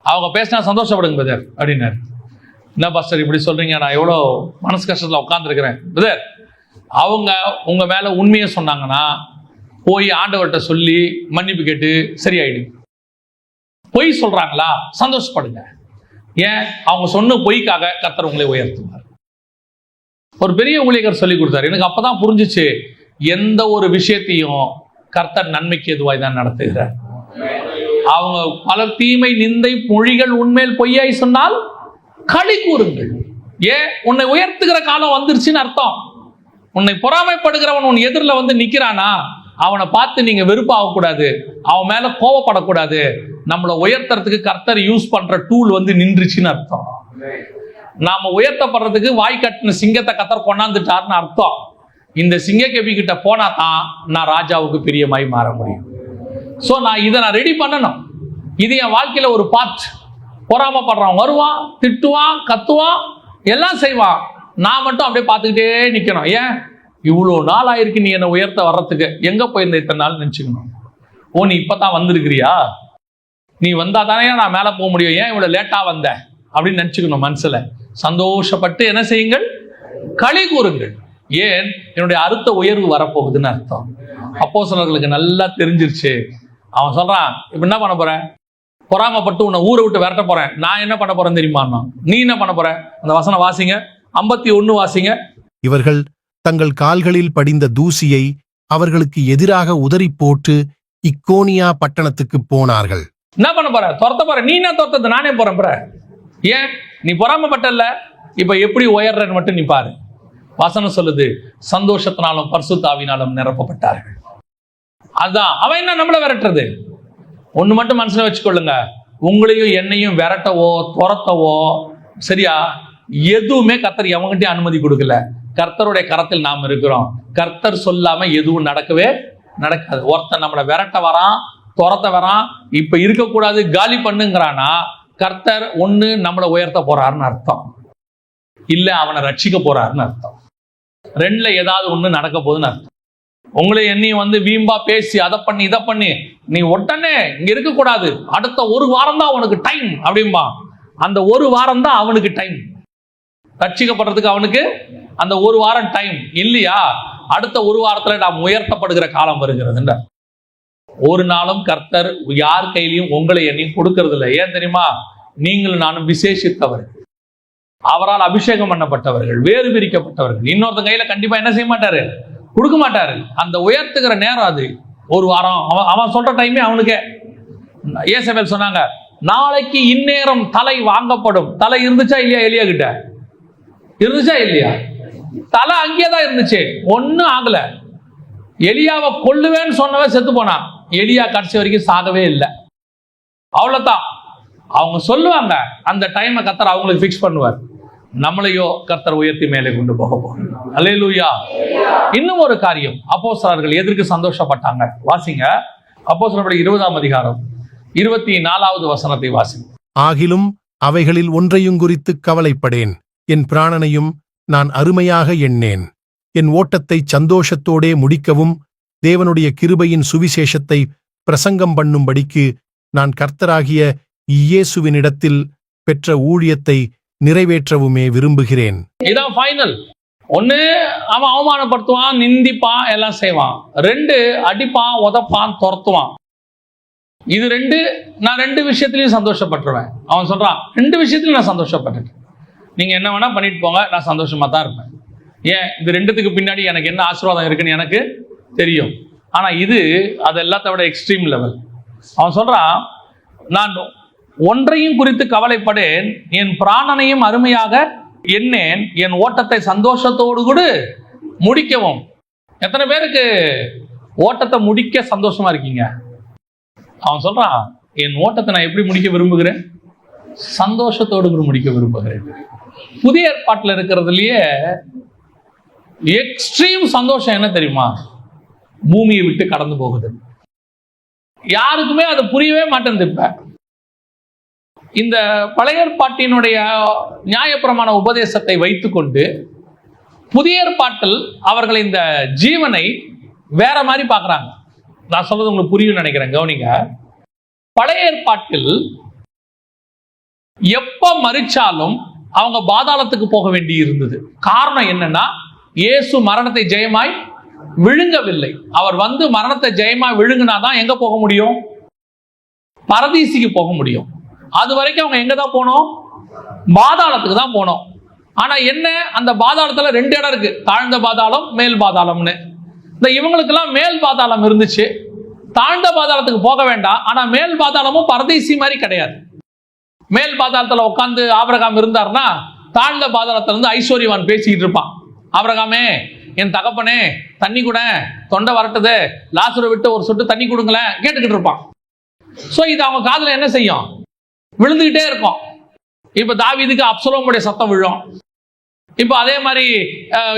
அவங்க பேசினா சந்தோஷப்படுங்க பிரதர் அப்படின்னாரு. என்ன பாஸ்டர் இப்படி சொல்றீங்க, நான் எவ்வளோ மனசு கஷ்டத்தில் உட்காந்துருக்கிறேன். பிரதர் அவங்க உங்க மேல உண்மையை சொன்னாங்கன்னா போய் ஆண்டவர்கிட்ட சொல்லி மன்னிப்பு கேட்டு சரியாயிடுங்க. பொய் சொல்றாங்களா, சந்தோஷப்படுங்க. ஏன், அவங்க சொன்ன பொய்க்காக கர்த்தர் உங்களை உயர்த்துவார். ஒரு பெரிய ஊழியர் சொல்லி கொடுத்தாரு. எனக்கு அப்பதான் புரிஞ்சிச்சு, எந்த ஒரு விஷயத்தையும் கர்த்தர் நன்மைக்கு எதுவாய் தான் நடத்துகிறார். அவங்க பல தீமை நிந்தை மொழிகள் உண்மையில் பொய்யாய் சொன்னால் களி கூறுங்கள். ஏன், உன்னை உயர்த்துகிற காலம் வந்துருச்சுன்னு அர்த்தம். உன்னை பொறாமைப்படுகிறவன் உன் எதிரில் வந்து நிக்கிறானா, அவனை பார்த்து நீங்க வெறுப்பாக கூடாது, அவன் மேல கோவப்படக்கூடாது. நம்மளை உயர்த்துறதுக்கு கர்த்தர் யூஸ் பண்ற டூல் வந்து நின்றுச்சுன்னு அர்த்தம். நாம உயர்த்தப்படுறதுக்கு வாய் கட்டின சிங்கத்தை கர்த்தர் கொண்டாந்துட்டாருன்னு அர்த்தம். இந்த சிங்க கெபி கிட்ட போனா தான் நான் ராஜாவுக்கு பிரியமாய் மாற முடியும். ஸோ இதை நான் ரெடி பண்ணணும். இது என் வாழ்க்கையில ஒரு பார்ட். பொறாமப்படுறான், வருவான், திட்டுவான், கத்துவான், எல்லாம் செய்வான். நான் மட்டும் அப்படியே பார்த்துக்கிட்டே நிக்கணும். ஏன், இவ்வளோ நாள் ஆயிருக்கு நீ என்னை உயர்த்த வர்றதுக்கு, எங்க போயிருந்த இத்தனை நாள் நினைச்சுக்கணும். ஓ நீ இப்பதான் வந்திருக்கிறியா, நீ வந்தா தானே நான் மேல போக முடியும், ஏன் இவ்வளவு லேட்டா வந்த அப்படின்னு நினைச்சுக்கணும். மனசுல சந்தோஷப்பட்டு என்ன செய்யுங்கள், களி கூறுங்கள். ஏன், என்னுடைய அடுத்த உயர்வு வரப்போகுதுன்னு அர்த்தம். அப்போஸ்தலர்களுக்கு நல்லா தெரிஞ்சிருச்சு. அவன் சொல்றான், இப்ப என்ன பண்ண போற, பொறாமப்பட்டு உன்னை ஊரை விட்டு விரட்ட போறேன். நான் என்ன பண்ண போறேன் தெரியுமா, நீ என்ன பண்ண போற? அந்த வசனம் வாசிங்க, 51 வாசிங்க. இவர்கள் தங்கள் கால்களில் படிந்த தூசியை அவர்களுக்கு எதிராக உதறி போட்டு இக்கோனியா பட்டணத்துக்கு போனார்கள். என்ன பண்ண போற, துரத்த போற. நீ என்ன துரத்தது, நானே போறேன். ஏன், நீ பொறாமப்பட்டல, இப்ப எப்படி உயர்றன்னு மட்டும் நீ பாரு. வசனம் சொல்லுது, சந்தோஷத்தினாலும் பரிசுத்த ஆவியினாலும் நிரப்பப்பட்டார்கள். அதான் அவன் என்ன நம்மள விரட்டுறது. ஒண்ணு மட்டும் மனசுல வச்சுக்கொள்ளுங்க, உங்களையும் என்னையும் விரட்டவோ துரத்தவோ சரியா எதுவுமே கர்த்தர் எவங்கிட்டயும் அனுமதி கொடுக்கல. கர்த்தருடைய கரத்தில் நாம் இருக்கிறோம். கர்த்தர் சொல்லாம எதுவும் நடக்கவே நடக்காது. ஒருத்தன் நம்மளை விரட்ட வரான், துரத்த வரான், இப்ப இருக்கக்கூடாது காலி பண்ணுங்கிறானா, கர்த்தர் ஒண்ணு நம்மளை உயர்த்த போறாருன்னு அர்த்தம், இல்ல அவனை ரட்சிக்க போறாருன்னு அர்த்தம். ரெண்டுல ஏதாவது ஒண்ணு நடக்க போகுதுன்னு அர்த்தம். உங்களை என்னையும் வந்து வீம்பா பேசி அதை பண்ணி இதை பண்ணி நீ உடனே இங்க இருக்க கூடாது, அடுத்த ஒரு வாரம் தான் அவனுக்கு டைம் அப்படின்பா. அந்த ஒரு வாரம் தான் அவனுக்கு டைம், ரட்சிக்கப்படுறதுக்கு அவனுக்கு அந்த ஒரு வாரம் டைம் இல்லையா. அடுத்த ஒரு வாரத்துல நாம் உயர்த்தப்படுகிற காலம் வருகிறது. ஒரு நாளும் கர்த்தர் யார் கையிலையும் உங்களை என்னையும் கொடுக்கறது இல்லை. ஏன் தெரியுமா, நீங்களும் நானும் விசேஷித்தவர்கள், அவரால் அபிஷேகம் பண்ணப்பட்டவர்கள், வேறு பிரிக்கப்பட்டவர்கள். இன்னொருத்த கையில கண்டிப்பா என்ன செய்ய மாட்டாரு, கொடுக்க மாட்டாரு. அந்த உயர்த்துகிற நேரம் அது ஒரு வாரம். அவன் சொல்ற டைமே அவனுக்கே. ஏசபேல் சொன்னாங்க, நாளைக்கு இந்நேரம் தலை வாங்கப்படும். தலை இருந்துச்சா இல்லையா, எலியா கிட்ட இருந்துச்சா இல்லையா? தலை அங்கேதான் இருந்துச்சு, ஒன்னும் ஆகல. எலியாவை கொல்லுவேன்னு சொன்னவன் செத்து போனான். எலியா கடைசி வரைக்கும் சாகவே இல்லை. அவ்வளவுதான். அவங்க சொல்லுவாங்க, அந்த டைமை கர்த்தர் அவங்களுக்கு ஃபிக்ஸ் பண்ணுவார். நம்மளையோ கர்த்தர் உயர்த்தி மேலே கொண்டு போக போறார். அல்லேலூயா. இன்னும் ஒரு காரியம், அப்போஸ்தலர்கள் எதற்கு சந்தோஷப்பட்டாங்க வாசிங்க. அப்போஸ்தலர் 20ஆம் அதிகாரம் 24வது வசனத்தை வாசிங்க. ஆகிலும் அவைகளில் ஒன்றையும் குறித்து கவலைப்படேன், என் பிராணனையும் நான் அருமையாக எண்ணேன். என் ஓட்டத்தை சந்தோஷத்தோடே முடிக்கவும் தேவனுடைய கிருபையின் சுவிசேஷத்தை பிரசங்கம் பண்ணும்படிக்கு நான் கர்த்தராகிய இயேசுவினிடத்தில் பெற்ற ஊழியத்தை நிறைவேற்றவுமே விரும்புகிறேன். இதான் ஃபைனல். ஒண்ணு, அவன் அவமானப்படுத்துவான், நிந்திப்பான், எல்லாம் செய்வான். 2, அடிப்பான், உதப்பான், துரத்துவான். இது 2, நான் 2 விஷயத்திலையும் சந்தோஷப்பட்டுருவேன். அவன் சொல்றான், 2 விஷயத்திலையும் நான் சந்தோஷப்பட்டேன். நீங்க என்ன வேணா பண்ணிட்டு போங்க, நான் சந்தோஷமா தான் இருப்பேன். ஏன், இது 2த்துக்கு பின்னாடி எனக்கு என்ன ஆசீர்வாதம் இருக்குன்னு எனக்கு தெரியும். ஆனா இது அது எல்லாத்த விட எக்ஸ்ட்ரீம் லெவல். அவன் சொல்றான், நான் ஒன்றையும் குறித்து கவலைப்படேன், என் பிராணனையும் அருமையாக எண்ணேன், என் ஓட்டத்தை சந்தோஷத்தோடு கூட முடிக்கவும். எத்தனை பேருக்கு ஓட்டத்தை முடிக்க சந்தோஷமா இருக்கீங்க? அவன் சொல்றான், என் ஓட்டத்தை நான் எப்படி முடிக்க விரும்புகிறேன், சந்தோஷத்தோடு கூட முடிக்க விரும்புகிறேன். புதிய ஏற்பாட்டில் இருக்கிறதுலயே எக்ஸ்ட்ரீம் சந்தோஷம் என்ன தெரியுமா, பூமியை விட்டு கடந்து போகுது. யாருக்குமே அது புரியவே மாட்டேங்குது. இப்ப இந்த பழைய ஏற்பாட்டினுடைய நியாயப்பிரமாண உபதேசத்தை வைத்துக்கொண்டு புதிய ஏற்பாட்டில் அவர்கள் இந்த ஜீவனை வேற மாதிரி பார்க்கறாங்க. நான் சொல்றது உங்களுக்கு புரியும் நினைக்கிறேன், கவனிங்க. பழைய ஏற்பாட்டில் எப்ப மரிச்சாலும் அவங்க பாதாளத்துக்கு போக வேண்டி இருந்தது. காரணம் என்னன்னா, இயேசு மரணத்தை ஜெயமாய் விழுங்கவில்லை. அவர் வந்து மரணத்தை ஜெயமாய் விழுங்கினாதான் எங்க போக முடியும்? பரதீசிக்கு போக முடியும். அது வரைக்கும் அவங்க எங்க தான் போனோம்? பாதாளத்துக்கு தான் போனோம். ஆனா என்ன, அந்த பாதாளத்துல 2 இடம் இருக்கு, தாழ்ந்த பாதாளம், மேல் பாதாளம்னு. இந்த இவங்களுக்கெல்லாம் மேல் பாதாளம் இருந்துச்சு. தாழ்ந்த பாதாளத்துக்கு போக வேண்டாம். ஆனா மேல் பாதாளமும் பரதேசி மாதிரி கிடையாது. மேல் பாதாளத்துல உட்கார்ந்து ஆபிரகாம் இருந்தார்னா, தாழ்ந்த பாதாளத்துல இருந்து ஐஸ்வர்யவான் பேசிக்கிட்டு இருப்பான். ஆபிரகாமே, என் தகப்பனே, தண்ணி கூட, தொண்டை வரட்டுது, லாசரை விட்டு ஒரு சொட்டு தண்ணி கொடுங்களேன் கேட்டுக்கிட்டு இருப்பான். சோ இது அவங்க காதுல என்ன செய்யும்? விழுந்துகிட்டே இருக்கும். இப்ப தாவீதுக்கு அப்சலோமுடைய சத்தம் விழும். இப்ப அதே மாதிரி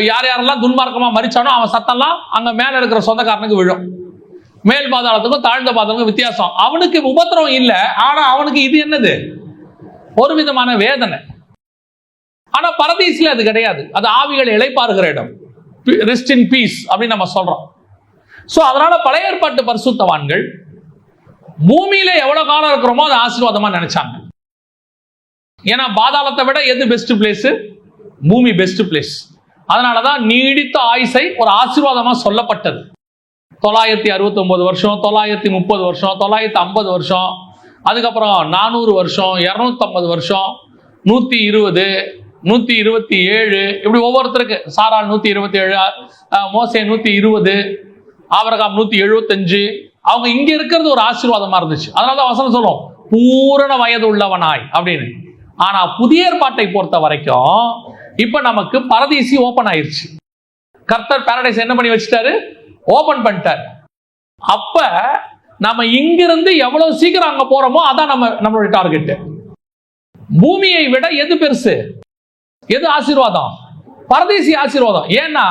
யார் யாரெல்லாம் துன்மார்க்கமா மரிச்சானோ அவன் சத்தம்லாம் அங்க மேல இருக்கிற சொந்தக்காரனுக்கு விழும். மேல் பாதாளத்துக்கும் தாழ்ந்த பாதாளத்துக்கும் வித்தியாசம். அவனுக்கு உபத்திரம் இல்ல, ஆனா அவனுக்கு இது என்னது? ஒரு விதமான வேதனை. ஆனா பரதீசில அது கிடையாது. அது ஆவிகள் இளைப்பாறுகிற இடம், ரெஸ்ட் இன் பீஸ் அப்படின்னு நம்ம சொல்றோம். சோ அதனால பழைய ஏற்பாட்டு பரிசுத்தவான்கள் பூமியில எவ்வளவு காலம் இருக்கிறோமோ அது ஆசீர்வாதமா நினைச்சாங்க. ஏன்னா பாதாளத்தை விட எது பெஸ்ட் பிளேஸ்? பூமி பெஸ்ட் பிளேஸ். அதனாலதான் நீடித்த ஆயுசை ஒரு ஆசீர்வாதமா சொல்லப்பட்டது. 969 வருஷம், 930 வருஷம், 950 வருஷம், அதுக்கப்புறம் 400 வருஷம், 250 வருஷம், 120, 127, இப்படி ஒவ்வொருத்தருக்கு. சாரால் 127, மோசே 120, ஆபிரகாம் 175. அவங்க இங்க இருக்கிறது ஒரு ஆசீர்வாதமா இருந்துச்சு. அதனாலதான் வசனம் சொல்லும் பூரண வயது உள்ளவனாய் அப்படின்னு. ஆனா புதிய ஏற்பாட்டை பொறுத்த வரைக்கும் இப்ப நமக்கு பரதீசி ஓபன் ஆயிருச்சு. கர்த்தர் பாரடைஸ் என்ன பண்ணி வச்சுட்டாரு? ஓபன் பண்ணிட்டார். அப்ப நம்ம இங்கிருந்து எவ்வளவு சீக்கிரம் அங்க போறோமோ அதான் நம்மளுடைய டார்கெட். பூமியை விட எது பெருசு? எது ஆசீர்வாதம்? பரதேசி ஆசீர்வாதம். ஏன்னா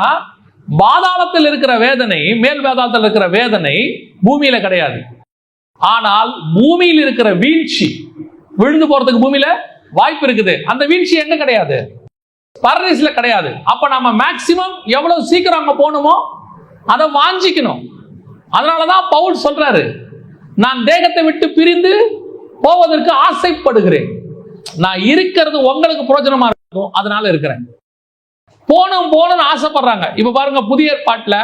பாதாளத்தில் இருக்கிற வேதனை, மேல் பாதாளத்தில் இருக்கிற வேதனை பூமியில கிடையாது. ஆனால் பூமியில் இருக்கிற வீழ்ச்சி, விழுந்து போறதுக்கு பூமியில வாய்ப்பு இருக்குது. அந்த வீழ்ச்சி எங்க கிடையாது? பரதேசில கிடையாது. அப்ப நம்ம மேக்சிமம் எவ்வளவு சீக்கிரம் அங்க போகணுமோ அதை வாஞ்சிக்கணும். அதனாலதான் பவுல் சொல்றாரு, நான் தேகத்தை விட்டு பிரிந்து போவதற்கு ஆசைப்படுகிறேன். நான் இருக்கிறது உங்களுக்கு பிரயோஜனமா இருக்கும், அதனால இருக்கிறேன். போகணும்னு ஆசைப்படுறாங்க. இப்ப பாருங்க, புதிய ஏற்பாட்டுல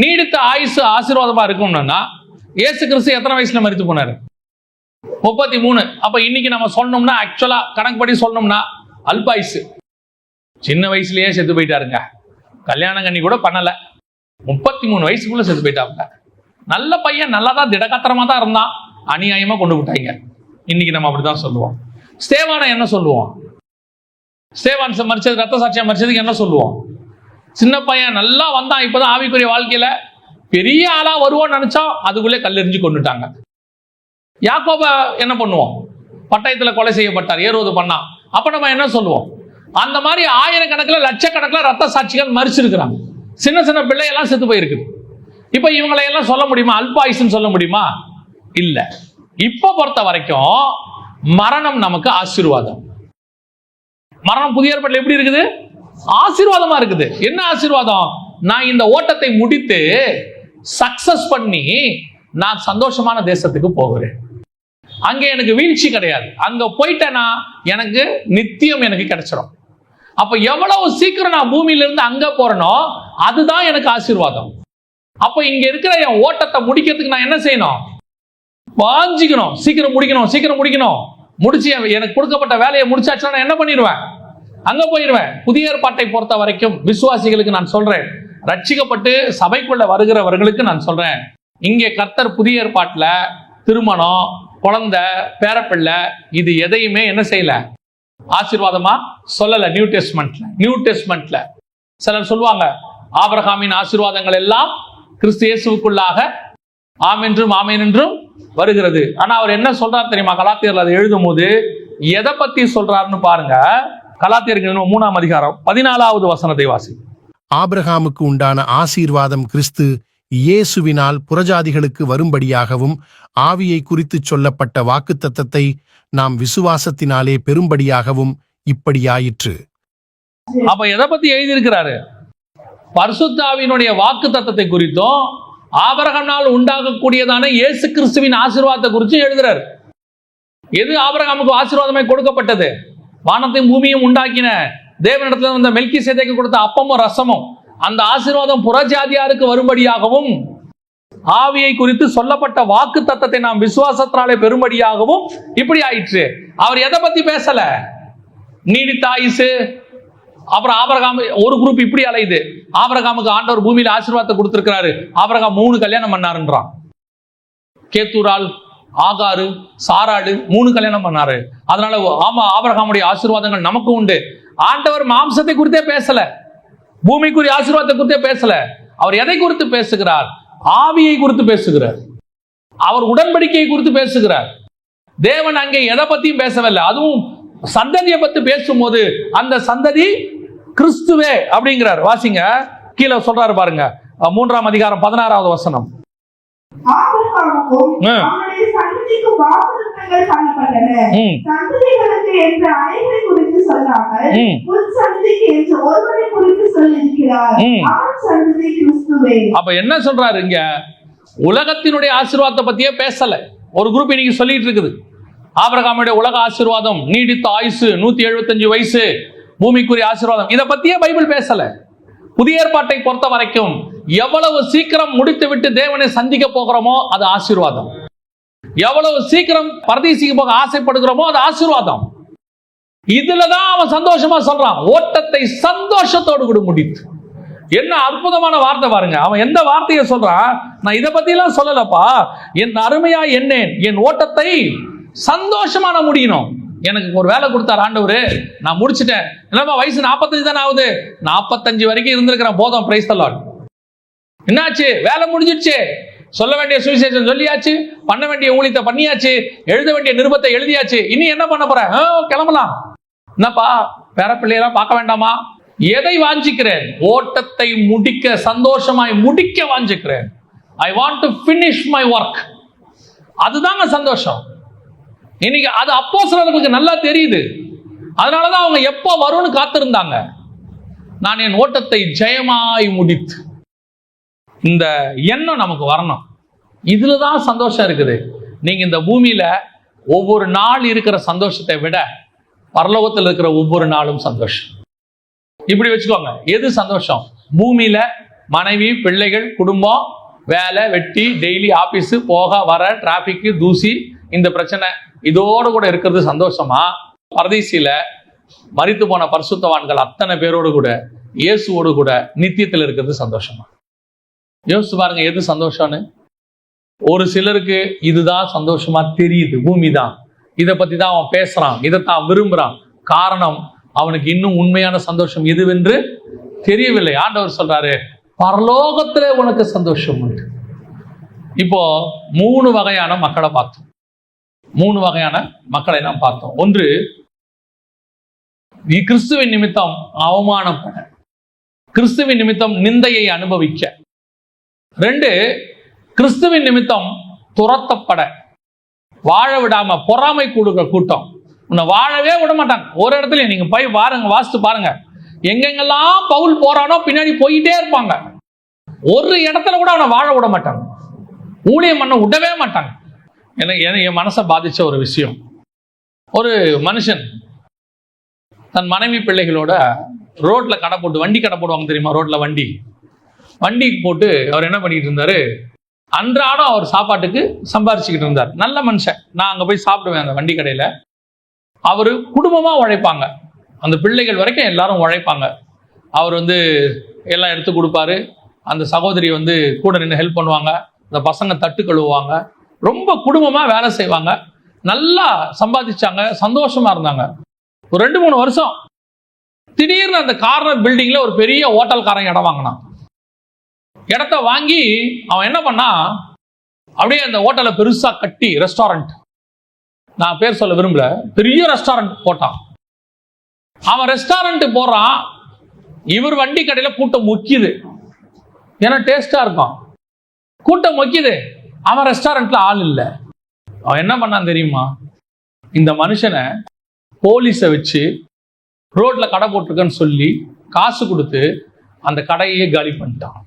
நீடித்த ஆயுசு ஆசீர்வாதமா இருக்கணும்னா இயேசு கிறிஸ்து எத்தனை வயசுல மரித்து போனாரு? 33. அப்ப இன்னைக்கு நம்ம சொன்னோம்னா, ஆக்சுவலா கணக்குப்படி சொன்னோம்னா அல்பாயுசு. சின்ன வயசுலயே செத்து போயிட்டாருங்க. கல்யாணம் கண்ணி கூட பண்ணல, 33 வயசுக்குள்ள செத்து போயிட்டாங்க. நல்ல பையன், நல்லா தான் திடகாத்திரமா தான் இருந்தான், அநியாயமா கொண்டு விட்டாங்க. இன்னைக்கு நம்ம அப்படிதான் சொல்லுவோம். ஸ்தேவானை என்ன சொல்லுவோம்? ஸ்தேவான் மரிச்சது, ரத்த சாட்சியா மரிச்சதுக்கு என்ன சொல்லுவோம்? சின்ன பையன் நல்லா வந்தான், இப்பதான் ஆவிக்குரிய வாழ்க்கையில பெரிய ஆளா வருவோம்னு நினைச்சா அதுக்குள்ளே கல்லெறிஞ்சு கொண்டுட்டாங்க. யாக்கோப என்ன பண்ணுவோம்? பட்டயத்துல கொலை செய்யப்பட்டார், ஏறுவது பண்ணான். அப்ப நம்ம என்ன சொல்லுவோம்? அந்த மாதிரி ஆயிரக்கணக்கில் லட்சக்கணக்கில் ரத்த சாட்சிகள் மரிச்சிருக்கிறாங்க. சின்ன சின்ன பிள்ளையெல்லாம் செத்து போயிருக்கு. இப்ப இவங்களை எல்லாம் சொல்ல முடியுமா அல்பாயுசுன்னு சொல்ல முடியுமா? இல்ல. இப்ப பொறுத்த வரைக்கும் மரணம் நமக்கு ஆசீர்வாதம். மரணம் புதிய ஏற்பாட்டில் எப்படி இருக்குது? ஆசீர்வாதமா இருக்குது. என்ன ஆசீர்வாதம்? நான் இந்த ஓட்டத்தை முடித்து சக்சஸ் பண்ணி நான் சந்தோஷமான தேசத்துக்கு போகிறேன். அங்க எனக்கு வீழ்ச்சி கிடையாது. அங்க போயிட்டேன்னா எனக்கு நித்தியம் எனக்கு கிடைச்சிடும். அப்ப எவ்வளவு சீக்கிரம் நான் பூமியில இருந்து அங்க போறேனோ அதுதான் எனக்கு ஆசீர்வாதம். அப்ப இங்க இருக்கிற என் ஓட்டத்தை முடிக்கிறதுக்கு நான் என்ன செய்யணும்? வாஞ்சிக்கணும். சீக்கிரம் முடிக்கணும், சீக்கிரம் முடிக்கணும். முடிச்சு எனக்கு கொடுக்கப்பட்ட வேலையை முடிச்சாச்சுன்னா நான் என்ன பண்ணிடுவேன்? அங்க போயிடுவேன். புதிய ஏற்பாட்டை பொறுத்த வரைக்கும் விசுவாசிகளுக்கு நான் சொல்றேன், ரட்சிக்கப்பட்டு சபைக்குள்ள வருகிறவர்களுக்கு நான் சொல்றேன், இங்கே கர்த்தர் புதிய ஏற்பாட்டுல திருமணம், குழந்தை, பேரப்பிள்ளை இது எதையுமே என்ன செய்யல? ஆசீர்வாதமா சொல்லல. நியூ டெஸ்ட்மெண்ட்ல சிலர் சொல்லுவாங்க, ஆபிரகாமின் ஆசீர்வாதங்கள் எல்லாம் கிறிஸ்து இயேசுவுக்குள்ளாக ஆமென்றும் ஆமென் என்றும் வருகிறது. ஆனா அவர் என்ன சொல்றாரு தெரியுமா? கலாத்தியர்ல அதை எழுதும் போது எதை பத்தி சொல்றாருன்னு பாருங்க. கலாத்தியருக்கு 3ஆம் அதிகாரம் 14வது வசனத்தை வாசி. ஆபிரகாமுக்கு உண்டான ஆசீர்வாதம் கிறிஸ்து இயேசுவினால் புறஜாதிகளுக்கு வரும்படியாகவும் ஆவியை குறித்து சொல்லப்பட்ட வாக்குத்தத்தத்தை நாம் விசுவாசத்தினாலே பெரும்படியாகவும் இப்படியாயிற்று. அப்ப எதை பத்தி எழுதியிருக்கிறாரு? பரிசுத்த ஆவியினுடைய வாக்கு தத்தத்தை குறித்தும் ஆபிரகாமினால் உண்டாகக்கூடியதான இயேசு கிறிஸ்துவின் ஆசீர்வாதத்தை குறித்து எழுதுறார். எது ஆபிரகாமுக்கு ஆசீர்வாதமாய் கொடுக்கப்பட்டது? வானத்தையும் பூமியும் உண்டாக்கின தேவனிடத்துல வந்த மெல்கிசேதேக்கு கொடுத்த அப்பமும் ரசமும். அந்த ஆசீர்வாதம் புறஜாதியாருக்கு வரும்படியாகவும் ஆவியை குறித்து சொல்லப்பட்ட வாக்கு தத்தத்தை நாம் விசுவாசத்தினாலே பெறும்படியாகவும் இப்படி ஆயிற்று. அவர் எதை பத்தி பேசல? நீடித்த ஆயுசு. அப்புறம் ஆபிரகாம் ஒரு குரூப் இப்படி அலையுது, ஆபிரகாமுக்கு ஆண்டவர் பூமியில ஆசீர்வாதத்தை கொடுத்திருக்கிறாரு, ஆபிரகாம் 3 கல்யாணம் பண்ணாருன்றான். கேத்தூரால், ஆகாரு, சாராடு 3 கல்யாணம் பண்ணாரு. அதனால ஆமா, ஆபிரகாமுடைய ஆசீர்வாதங்கள் நமக்கு உண்டு. ஆண்டவர் மாம்சத்தை குறித்தே பேசல, பூமிக்குரிய ஆசீர்வாதத்தை குறித்தே பேசல. அவர் எதை குறித்து பேசுகிறார்? ஆவியை குறித்து பேசுகிறார். அவர் உடன்படிக்கையை குறித்து பேசுகிறார். தேவன் அங்கே எதை பத்தியும் பேசவில்லை. அதுவும் சந்ததியை பத்தி பேசும்போது அந்த சந்ததி கிறிஸ்துவே அப்படிங்கிறார். வாசிங்க, கீழே சொல்றாரு பாருங்க, 3ஆம் அதிகாரம் 16வது வசனம். ஆபிரகாமுக்கும் அவனுடைய சந்ததிக்கும் வாக்குத்தத்தங்கள் பண்ணப்பட்டன. சந்ததிகளுக்கு என்று அனைவரை குறித்து சொல்லாமல் உன் சந்ததிக்கு என்று ஒருவரை குறித்து சொல்லியிருக்கிறார். அவன் சந்ததி கிறிஸ்துவே. அப்ப என்ன சொல்றாரு இங்க? உலகத்தினுடைய ஆசீர்வாதத்தை பத்தியே பேசல. ஒரு குரூப் இன்னைக்கு சொல்லிட்டு இருக்குது, ஆபிரகாமுடைய உலக ஆசீர்வாதம், நீடித்த ஆயுசு, 175 வயசு, பூமிக்குரிய ஆசீர்வாதம், இதை பத்தியே பைபிள் பேசல. புதிய ஏற்பாட்டை பொறுத்த வரைக்கும் எவ்வளவு சீக்கிரம் முடித்து விட்டு தேவனை சந்திக்க போகிறோமோ அது ஆசீர்வாதம். எவ்வளவு சீக்கிரம் பரதீசிக்கு போக ஆசைப்படுகிறோமோ அது ஆசீர்வாதம். இதுலதான் அவன் சந்தோஷமா சொல்றான், ஓட்டத்தை சந்தோஷத்தோடு கூட முடித்து. என்ன அற்புதமான வார்த்தை பாருங்க. அவன் எந்த வார்த்தையை சொல்றான்? நான் இதை பத்தி எல்லாம் சொல்லலப்பா, என் அருமையா எண்ணேன், என் ஓட்டத்தை சந்தோஷமா நான் முடியணும். எனக்கு ஒரு வேலை கொடுத்தார் ஆண்டவரு, நான் முடிச்சிட்டேன். இல்லப்பா வயசு 45 தானே ஆகுது, 45 வரைக்கும் இருந்திருக்கிறேன், போதும், பிரைஸ் தி லார்ட். என்னாச்சு? வேலை முடிஞ்சிடுச்சு. சொல்ல வேண்டிய சுவிசேஷம் சொல்லியாச்சு, பண்ண வேண்டிய ஊழியத்தை பண்ணியாச்சு, எழுத வேண்டிய நிருபத்தை எழுதியாச்சு. இனி என்ன பண்ண போறேன்? கிளம்பலாம். என்னப்பா பேர பிள்ளையெல்லாம் பார்க்க வேண்டாமா? எதை வாஞ்சிக்கிறேன்? ஓட்டத்தை முடிக்க, சந்தோஷமாய் முடிக்க வாஞ்சிக்கிறேன். I want to finish my work. அதுதாங்க சந்தோஷம். இன்னைக்கு அது அப்போஸ்தலர்களுக்கு நல்லா தெரியுது. அதனாலதான் அவங்க எப்போ வரும்னு காத்திருந்தாங்க. நான் என் ஓட்டத்தை ஜெயமாய் முடித்து. இந்த எண்ணம் நமக்கு வரணும். இதுலதான் சந்தோஷம் இருக்குது. நீங்க இந்த பூமியில ஒவ்வொரு நாள் இருக்கிற சந்தோஷத்தை விட பரலோகத்தில் இருக்கிற ஒவ்வொரு நாளும் சந்தோஷம். இப்படி வச்சுக்கோங்க, எது சந்தோஷம்? பூமியில மனைவி, பிள்ளைகள், குடும்பம், வேலை, வெட்டி, டெய்லி ஆபீஸ் போக வர, டிராபிக், தூசி, இந்த பிரச்சனை, இதோடு கூட இருக்கிறது சந்தோஷமா? பரதீசில மரித்து போன பரிசுத்தவான்கள் அத்தனை பேரோடு கூட, இயேசுவோடு கூட நித்தியத்தில் இருக்கிறது சந்தோஷமா? யோசிச்சு பாருங்க, எது சந்தோஷம்னு. ஒரு சிலருக்கு இதுதான் சந்தோஷமா தெரியுது, பூமி தான், இதை பத்தி தான் அவன் பேசுறான், இதைத்தான் விரும்புறான். காரணம், அவனுக்கு இன்னும் உண்மையான சந்தோஷம் எதுவென்று தெரியவில்லை. ஆண்டவர் சொல்றாரு, பரலோகத்திலே உனக்கு சந்தோஷம் உண்டு. இப்போ 3 வகையான மக்களை பார்த்தோம். 3 வகையான மக்களை நாம் பார்த்தோம். ஒன்று, கிறிஸ்துவின் நிமித்தம் அவமானப்பட, கிறிஸ்துவின் நிமித்தம் நிந்தையை அனுபவிக்க. 2, கிறிஸ்துவின் நிமித்தம் துரத்தப்பட, வாழ விடாம பொறாமை கூடுகிற கூட்டம். உன்னை வாழவே விட மாட்டாங்க. ஒரு இடத்துல நீங்க போய் பாருங்க, வாசித்து பாருங்க, எங்கெங்கெல்லாம் பவுல் போறானோ பின்னாடி போயிட்டே இருப்பாங்க. ஒரு இடத்துல கூட அவனை வாழ விட மாட்டாங்க, ஊழியம் பண்ண விடவே மாட்டாங்க. என் மனசை பாதிச்ச ஒரு விஷயம், ஒரு மனுஷன் தன் மனைவி பிள்ளைகளோட ரோட்ல கடை போட்டு, வண்டி கடை போடுவாங்க தெரியுமா, ரோட்ல வண்டி போட்டு அவர் என்ன பண்ணிட்டு இருந்தாரு, அன்றாடம் அவர் சாப்பாட்டுக்கு சம்பாரிச்சுக்கிட்டு இருந்தார். நல்ல மனுஷன். நான் அங்க போய் சாப்பிடுவேன் அந்த வண்டி கடையில. அவரு குடும்பமா உழைப்பாங்க, அந்த பிள்ளைகள் வரைக்கும் எல்லாரும் உழைப்பாங்க. அவர் எல்லாம் எடுத்து கொடுப்பாரு. அந்த சகோதரி கூட நின்று ஹெல்ப் பண்ணுவாங்க. அந்த பசங்க தட்டு கழுவுவாங்க. ரொம்ப குடும்பமா வேலை செய்வாங்க. நல்லா சம்பாதிச்சாங்க, சந்தோஷமா இருந்தாங்க. ஒரு 2-3 வருஷம் திடீர்னு அந்த கார்னர் பில்டிங்ல ஒரு பெரிய ஹோட்டல்காரன் இடம் வாங்கினான். இடத்த வாங்கி அவன் என்ன பண்ணா, அப்படியே அந்த ஹோட்டலை பெருசா கட்டி, ரெஸ்டாரண்ட், நான் பேர் சொல்ல விரும்பல, பெரிய ரெஸ்டாரண்ட் போட்டான். அவன் ரெஸ்டாரண்ட் போடுறான். இவர் வண்டி கடையில கூட்டம் முக்கியது, ஏன்னா டேஸ்டா இருக்கும். கூட்டம் முக்கியது, அவன் ரெஸ்டாரண்ட்ல ஆள் இல்லை. அவன் என்ன பண்ணான் தெரியுமா, இந்த மனுஷனை போலீஸை வச்சு ரோட்ல கடை போட்டிருக்கன்னு சொல்லி காசு கொடுத்து அந்த கடையே காலி பண்ணிட்டான்.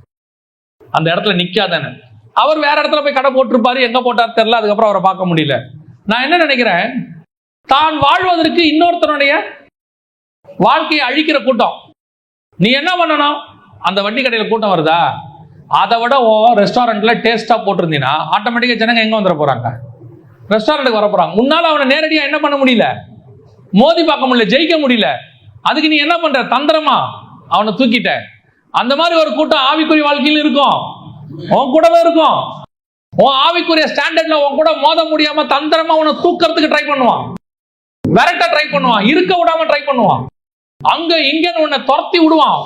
அந்த இடத்துல நிக்காதானே. அவர் வேற இடத்துல போய் கடை போட்டிருப்பாரு, எங்க போட்டார் தெரியல, அதுக்கப்புறம் அவரை பார்க்க முடியல. நான் என்ன நினைக்கிறேன், தான் வாழ்வதற்கு இன்னொருத்தனுடைய வாழ்க்கையை அழிக்கிற கூட்டம். நீ என்ன பண்ணணும், அந்த வட்டி கடையில கூட்டம் வருதா, அதை விட ரெஸ்டாரண்ட்ல டேஸ்டா போட்டிருந்தீங்கன்னா ஆட்டோமேட்டிக்கா ஜனங்க எங்க வந்துட போறாங்க, ரெஸ்டாரண்ட்டுக்கு வர போறாங்க. முன்னால அவனை நேரடியா என்ன பண்ண முடியல, மோதி பார்க்க முடியல, ஜெயிக்க முடியல. அதுக்கு நீ என்ன பண்ற, தந்திரமா அவனை தூக்கிட்ட. அந்த மாதிரி ஒரு கூட்டம் ஆவிக்குரிய வாழ்க்கையில் இருக்கும், உன் கூடவே இருக்கும். உன் ஆவிக்குரிய ஸ்டாண்டர்ட்ல உன் கூட மோத முடியாம தந்திரமா உன்னை தூக்கிறதுக்கு ட்ரை பண்ணுவான், விரட்ட ட்ரை பண்ணுவான், இருக்க விடாம ட்ரை பண்ணுவான், அங்க இங்க உன்னை துரத்தி விடுவான்.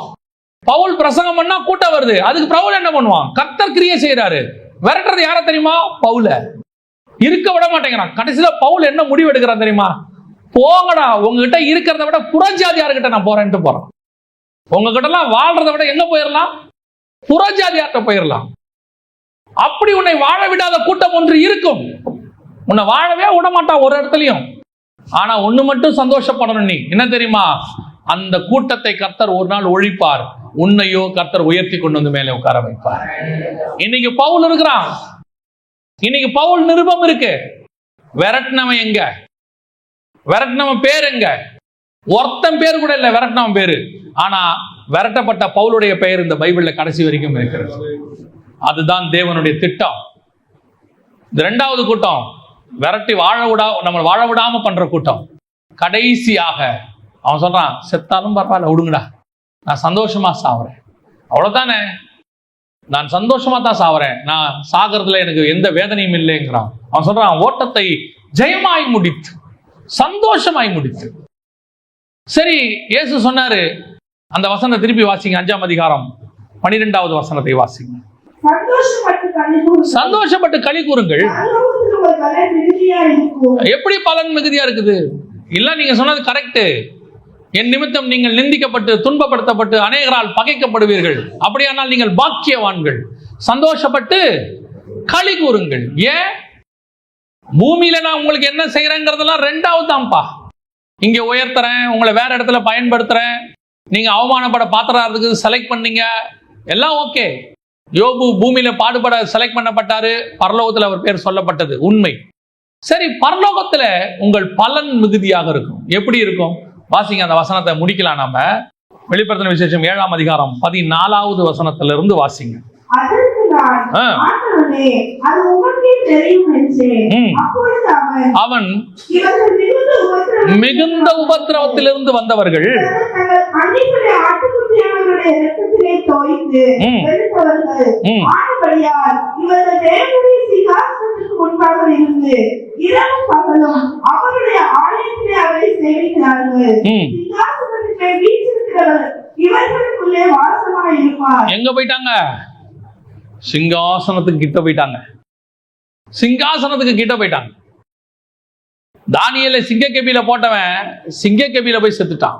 பவுல் பிரசங்கம் பண்ணா கூட்டம் வருது, அதுக்கு பவுல் என்ன பண்ணுவான், கர்த்தர் கிரியை செய்யறாரு. விரட்டுறது யார தெரியுமா, பவுல. இருக்க விட மாட்டேங்கிறான். கடைசியில பவுல் என்ன முடிவு எடுக்கிறான் தெரியுமா, போங்கடா, உங்ககிட்ட இருக்கிறத விட புறஜாதியார்கிட்ட நான் போறேன்ட்டு போறான். உங்ககிட்ட எல்லாம் வாழ்றதை விட எங்க போயிடலாம், புறஜாதியார்கிட்ட போயிடலாம். அப்படி உன்னை வாழ விடாத கூட்டம் ஒன்று இருக்கும். உன்னை வாழவே விட மாட்டான் ஒரு இடத்துலயும். ஆனா ஒண்ணு மட்டும் சந்தோஷப்படணும், நீ என்ன தெரியுமா, அந்த கூட்டத்தை கர்த்தர் ஒரு நாள் ஒழிப்பார், உன்னையோ கர்த்தர் உயர்த்தி கொண்டு வந்து மேலே உட்கார வைப்பார். இன்னைக்கு பவுல் இருக்கிறான், இன்னைக்கு பவுல் நிருபம் இருக்கு. விரட்டினவன் எங்க, விரட்டினவன் பேர் எங்க, ஒருத்தன் பேர் கூட இல்ல விரட்டினவன் பேரு. ஆனா விரட்டப்பட்ட பவுலுடைய பெயர் இந்த பைபிள்ல கடைசி வரைக்கும் இருக்கிறது. அதுதான் தேவனுடைய திட்டம். இந்த இரண்டாவது கூட்டம் விரட்டி நம்ம வாழ விடாம பண்ற கூட்டம். கடைசியாக அவன் சொல்றான், செத்தாலும் பரவாயில்ல விடுங்கடா, நான் சந்தோஷமா சாவறேன், அவ்வளவுதானே, நான் சந்தோஷமா தான் சாவறேன், நான் சாகிறதுல எனக்கு எந்த வேதனையும் இல்லைங்கிறான். அவன் சொல்றான், ஓட்டத்தை ஜெயமாய் முடித்து சந்தோஷமாய் முடித்து. சரி, இயேசு சொன்னாரு, அந்த வசனத்தை திருப்பி வாசிங்க, 5ஆம் அதிகாரம் 12வது வசனத்தை வாசிங்க. சந்தோஷப்பட்டு களி கூறுங்கள். எப்படி பலன் மிகுதியா இருக்குது? இல்ல, நீங்க சொன்னது கரெக்ட். என் நிமித்தம் நீங்கள் நிந்திக்கப்பட்டு துன்பப்படுத்தப்பட்டு அநேகரால் பகைக்கப்படுவீர்கள், அப்படியானால் நீங்கள் பாக்கியவான்கள், சந்தோஷப்பட்டு களி கூறுங்கள். ஏன், பூமியில நான் உங்களுக்கு என்ன செய்யறேங்கிறதெல்லாம் ரெண்டாவது தான்ப்பா. இங்க உயர்த்துறேன், உங்களை வேற இடத்துல பயன்படுத்துறேன், நீங்க அவமானப்பட பாத்திரத்துக்கு செலக்ட் பண்ணீங்க, எல்லாம் ஓகே. யோபு பூமியில பாடுபட செலக்ட் பண்ணப்பட்டாரு, பரலோகத்துல அவர் பேர் சொல்லப்பட்டது, உண்மை. சரி, பரலோகத்துல உங்கள் பலன் மிகுதியாக இருக்கும். எப்படி இருக்கும்? வாசிங்க, அந்த வசனத்தை முடிக்கலாம். நாம வெளிப்படுத்தின விசேஷம் 7ஆம் அதிகாரம் 14வது வசனத்திலிருந்து வாசிங்க. அவன் மிகுந்த உபத்திரவத்திலிருந்து வந்தவர்கள் எங்க போயிட்டாங்க? சிங்காசனத்துக்கு கிட்ட போயிட்டாங்க. சிங்காசனத்துக்கு கிட்ட போயிட்டாங்க. தானியேலை சிங்கக்கெபியில போட்டவன் சிங்கக்கெபியில போய் செத்துட்டான்.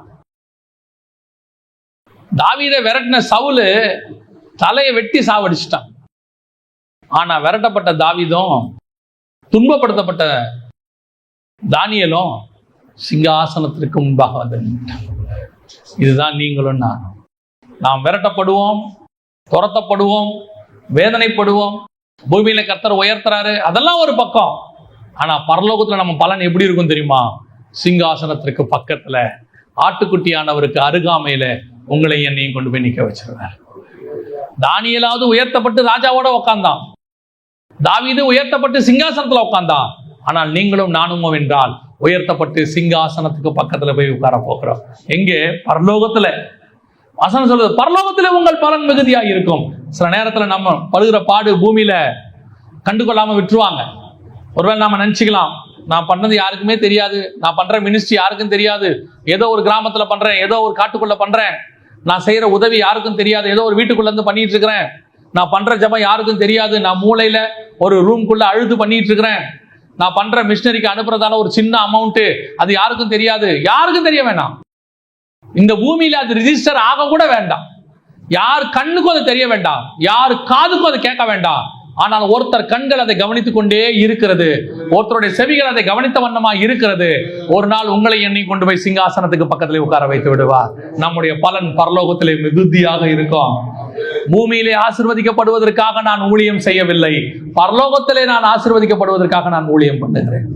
தாவீதை விரட்டின சவுலு தலையை வெட்டி சாவடிச்சிட்டான். ஆனா விரட்டப்பட்ட தாவீதும் துன்பப்படுத்தப்பட்ட தானியேலும் சிங்காசனத்திற்கு முன்பாக வந்து நின்றான். இதுதான் நீங்களும் நாம் விரட்டப்படுவோம், துரத்தப்படுவோம், வேதனைப்படுவோம். பூமியில கர்த்தர் உயர்த்துறாரு, அதெல்லாம் ஒரு பக்கம். ஆனா பரலோகத்துல நம்ம பலன் எப்படி இருக்கும் தெரியுமா? சிங்காசனத்திற்கு பக்கத்துல ஆட்டுக்குட்டியானவருக்கு அருகாமையில உங்களை என்னையும் கொண்டு போய் நிக்க வச்சிருவார். தானியேலாவது உயர்த்தப்பட்டு ராஜாவோட உட்கார்ந்தான், தாவீது உயர்த்தப்பட்டு சிங்காசனத்துல உட்கார்ந்தான். ஆனால் நீங்களும் நானுமோ என்றால் உயர்த்தப்பட்டு சிங்காசனத்துக்கு பக்கத்துல போய் உட்கார போகிறோம். எங்கே? பரலோகத்துல. வசனம் சொல்லுது, பரலோகத்துல உங்கள் பலன் மிகுதியா இருக்கும். சில நேரத்துல நம்ம படுகிற பாடு பூமியில கண்டுகொள்ளாம விட்டுருவாங்க. ஒருவேளை நாம நினைச்சுக்கலாம், நான் பண்ணது யாருக்குமே தெரியாது, நான் பண்ற மினிஸ்ட்ரி யாருக்கும் தெரியாது, ஏதோ ஒரு கிராமத்துல பண்றேன், ஏதோ ஒரு காட்டுக்குள்ள பண்றேன், நான் செய்யற உதவி யாருக்கும் தெரியாது, ஏதோ ஒரு வீட்டுக்குள்ள இருந்து பண்ணிட்டு இருக்கிறேன், நான் பண்ற ஜபம் யாருக்கும் தெரியாது, நான் மூளையில ஒரு ரூம்குள்ள அழுது பண்ணிட்டு இருக்கிறேன், நான் பண்ற மிஷனரிக்கு அனுப்புறதால ஒரு சின்ன அமௌண்ட், அது யாருக்கும் தெரியாது. யாருக்கும் தெரிய வேண்டாம். இந்த பூமியில அது ரிஜிஸ்டர் ஆக கூட வேண்டாம். யார் கண்ணுக்கும் அது தெரிய வேண்டாம், யார் காதுக்கும் அது கேட்க வேண்டாம். ஆனால் ஒருத்தர் கண்கள் அதை கவனித்துக் கொண்டே இருக்கிறது. ஒருத்தருடைய செவிகள் அதை கவனித்த வண்ணமா இருக்கிறது. ஒரு நாள் உங்களை எண்ணி கொண்டு போய் சிங்காசனத்துக்கு பக்கத்திலே உட்கார வைத்து விடுவார். நம்முடைய பலன் பரலோகத்திலே மிகுதியாக இருக்கும். பூமியிலே ஆசீர்வதிக்கப்படுவதற்காக நான் ஊழியம் செய்யவில்லை, பரலோகத்திலே நான் ஆசீர்வதிக்கப்படுவதற்காக நான் ஊழியம் பண்ணுகிறேன்.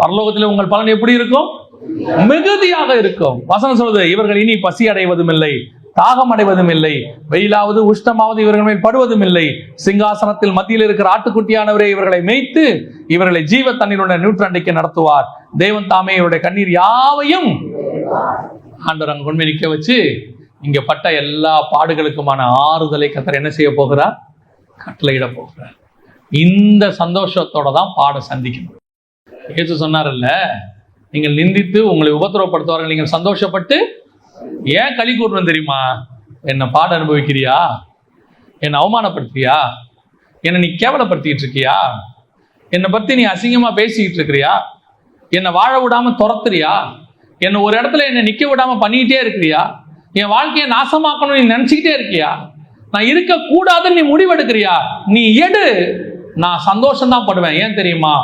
பரலோகத்திலே உங்கள் பலன் எப்படி இருக்கும்? மிகுதியாக இருக்கும். வசனம் சொல்வது, இவர்கள் இனி பசி அடைவதும் இல்லை, தாகம் அடைவதும் இல்லை, வெயிலாவது உஷ்ணமாவது இவர்கள் மேல் படுவதும் இல்லை. சிங்காசனத்தில் மத்தியில் இருக்கிற ஆட்டுக்குட்டியானவரே இவர்களை மேய்த்து இவர்களை ஜீவ தண்ணீருடைய நூற்றாண்டைக்கு நடத்துவார். தேவன் தாமே இவருடைய கண்ணீர் யாவையும் ஆண்டவர் அங்க கொண்டு நிற்க வச்சு இங்க பட்ட எல்லா பாடுகளுக்குமான ஆறுதலை கர்த்தர் என்ன செய்ய போகிறார்? கட்டளையிட போகிறார். இந்த சந்தோஷத்தோட தான் பாட சந்திக்கணும். இயேசு சொன்னார்ல, நீங்கள் நிந்தித்து உங்களை உபத்திரவப்படுத்துவார்கள், நீங்கள் சந்தோஷப்பட்டு ஏன் களி கூறணும் தெரியுமா? என்ன பாட அனுபவிக்கிறியா? என்னை அவமானப்படுத்துறியா? என்னை நீ கேவலப்படுத்திட்டு இருக்கியா? என்னை பத்தி நீ அசிங்கமா பேசிக்கிட்டு இருக்கிறியா? என்னை வாழ விடாம துரத்துறியா? என்னை ஒரு இடத்துல என்னை நிக்க விடாம பண்ணிக்கிட்டே இருக்கிறியா? என் வாழ்க்கையை நாசமாக்கணும் நீ நினைச்சுக்கிட்டே இருக்கியா? நான் இருக்க கூடாதுன்னு நீ முடிவெடுக்கிறியா? நீ எடு, நான் சந்தோஷம் தான் படுவேன். ஏன் தெரியுமா?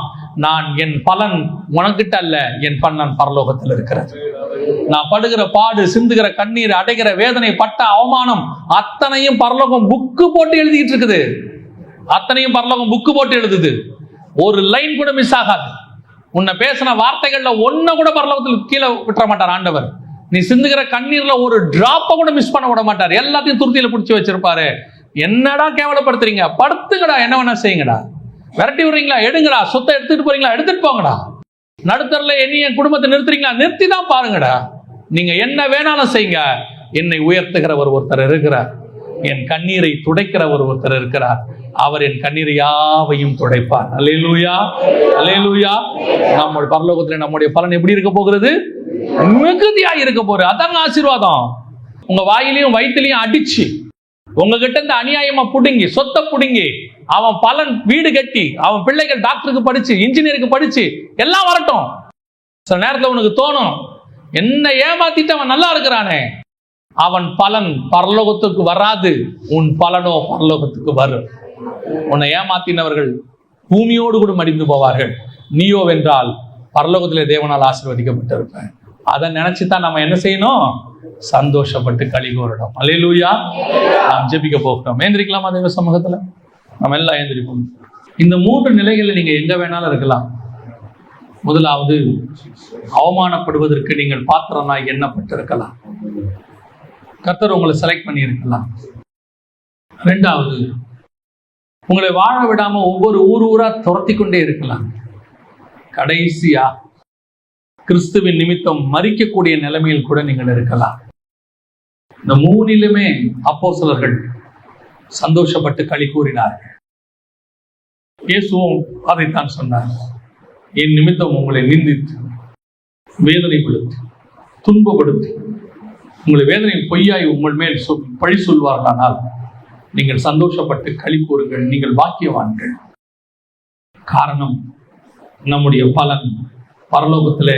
நான் என் பலன் உனக்கிட்ட அல்ல, என் பலன் பரலோகத்தில் இருக்கிறது. நான் படுகிற பாடு, சிந்துகிற கண்ணீர், அடைகிற வேதனை, பட்ட அவமானம் அத்தனையும் பரலோகம் புக்கு போட்டு எழுதிட்டு இருக்குது. அத்தனையும் பரலோகம் புக்கு போட்டு எழுதுது. ஒரு லைன் கூட மிஸ் ஆகாது. உன்னை பேசின வார்த்தைகள்ல ஒன்ன கூட பரலோகத்தில் கீழே விட்டுற மாட்டார் ஆண்டவர். நீ சிந்துகிற கண்ணீர்ல ஒரு டிராப்ப கூட மிஸ் பண்ண விட மாட்டார். எல்லாத்தையும் துருத்தியில பிடிச்சி வச்சிருப்பாரு. என்னடா கேவலப்படுத்துறீங்க? படுத்துங்கடா, என்ன வேணா செய்யுங்கடா. விரட்டி விடுறீங்களா? எடுங்கடா. சொத்தை எடுத்துட்டு போறீங்களா? எடுத்துட்டு போங்கடா. நடுத்தரல என் குடும்பத்தை நிறுத்துறீங்களா? நிறுத்தி தான் பாருங்கடா. நீங்க என்ன வேணாலும் செய்யுங்க. என்னை உயர்த்துகிறவர் ஒருத்தர் இருக்கிறார். என் கண்ணீரை துடைக்கிறவர் ஒருத்தர் இருக்கிறார். அவர் என் கண்ணீரை யாவையும் துடைப்பார். அல்லேலூயா, அல்லேலூயா. நம்ம பரலோகத்தில் நம்முடைய பலன் எப்படி இருக்க போகிறது? மிகுதியா இருக்க போகுது. அதான் ஆசீர்வாதம். உங்க வாயிலையும் வயிற்றுலையும் அடிச்சு உங்ககிட்ட இந்த அநியாயமா புடுங்கி, சொத்தை புடுங்கி, அவன் பலன் வீடு கட்டி, அவன் பிள்ளைகள் டாக்டருக்கு படிச்சு, இன்ஜினியருக்கு படிச்சு எல்லாம் வரட்டும். சில நேரத்தில் உனக்கு தோணும், என்ன ஏமாத்திட்டு அவன் நல்லா இருக்கிறானே, அவன் பலன் பரலோகத்துக்கு வராது, உன் பலனோ பரலோகத்துக்கு வரும். உன்னை ஏமாத்தினவர்கள் பூமியோடு கூட மடிந்து போவார்கள். நீயோ வென்றால் பரலோகத்திலே தேவனால் ஆசீர்வதிக்கப்பட்டிருப்பேன். அதை நினைச்சுதான் நம்ம என்ன செய்யணும்? சந்தோஷப்பட்டு களி கூறணும். அல்லேலூயா. நாம் ஜெபிக்க போகிறோம். ஏந்திரிக்கலாமா தேவ சமூகத்துல? நம்ம எல்லாம் ஏந்திரிப்போம். இந்த 3 நிலைகளில் நீங்க எங்க வேணாலும் இருக்கலாம். முதலாவது, அவமானப்படுவதற்கு நீங்கள் பாத்திரனாய் எண்ணப்பட்டிருக்கலாம். கர்த்தர் உங்களை செலக்ட் பண்ணி இருக்கலாம். 2வது, உங்களை வாழ விடாம ஒவ்வொரு ஊரா துரத்தி கொண்டே இருக்கலாம். கடைசியா, கிறிஸ்துவின் நிமித்தம் மரிக்கக்கூடிய நிலைமையில் கூட நீங்கள் இருக்கலாம். இந்த 3லுமே அப்போஸ்தலர்கள் சந்தோஷப்பட்டு களி கூறினார்கள். இயேசுவும் அதைத்தான் சொன்னார். என் நிமித்தம் உங்களை நிந்தித்து, வேதனைப்படுத்தி, துன்பப்படுத்தி, உங்களை வேதனை பொய்யாய் உங்கள் மேல் பழி சொல்வார்களானால் நீங்கள் சந்தோஷப்பட்டு களி கூறுங்கள், நீங்கள் பாக்கியவான்கள். காரணம், நம்முடைய பலன் பரலோகத்திலே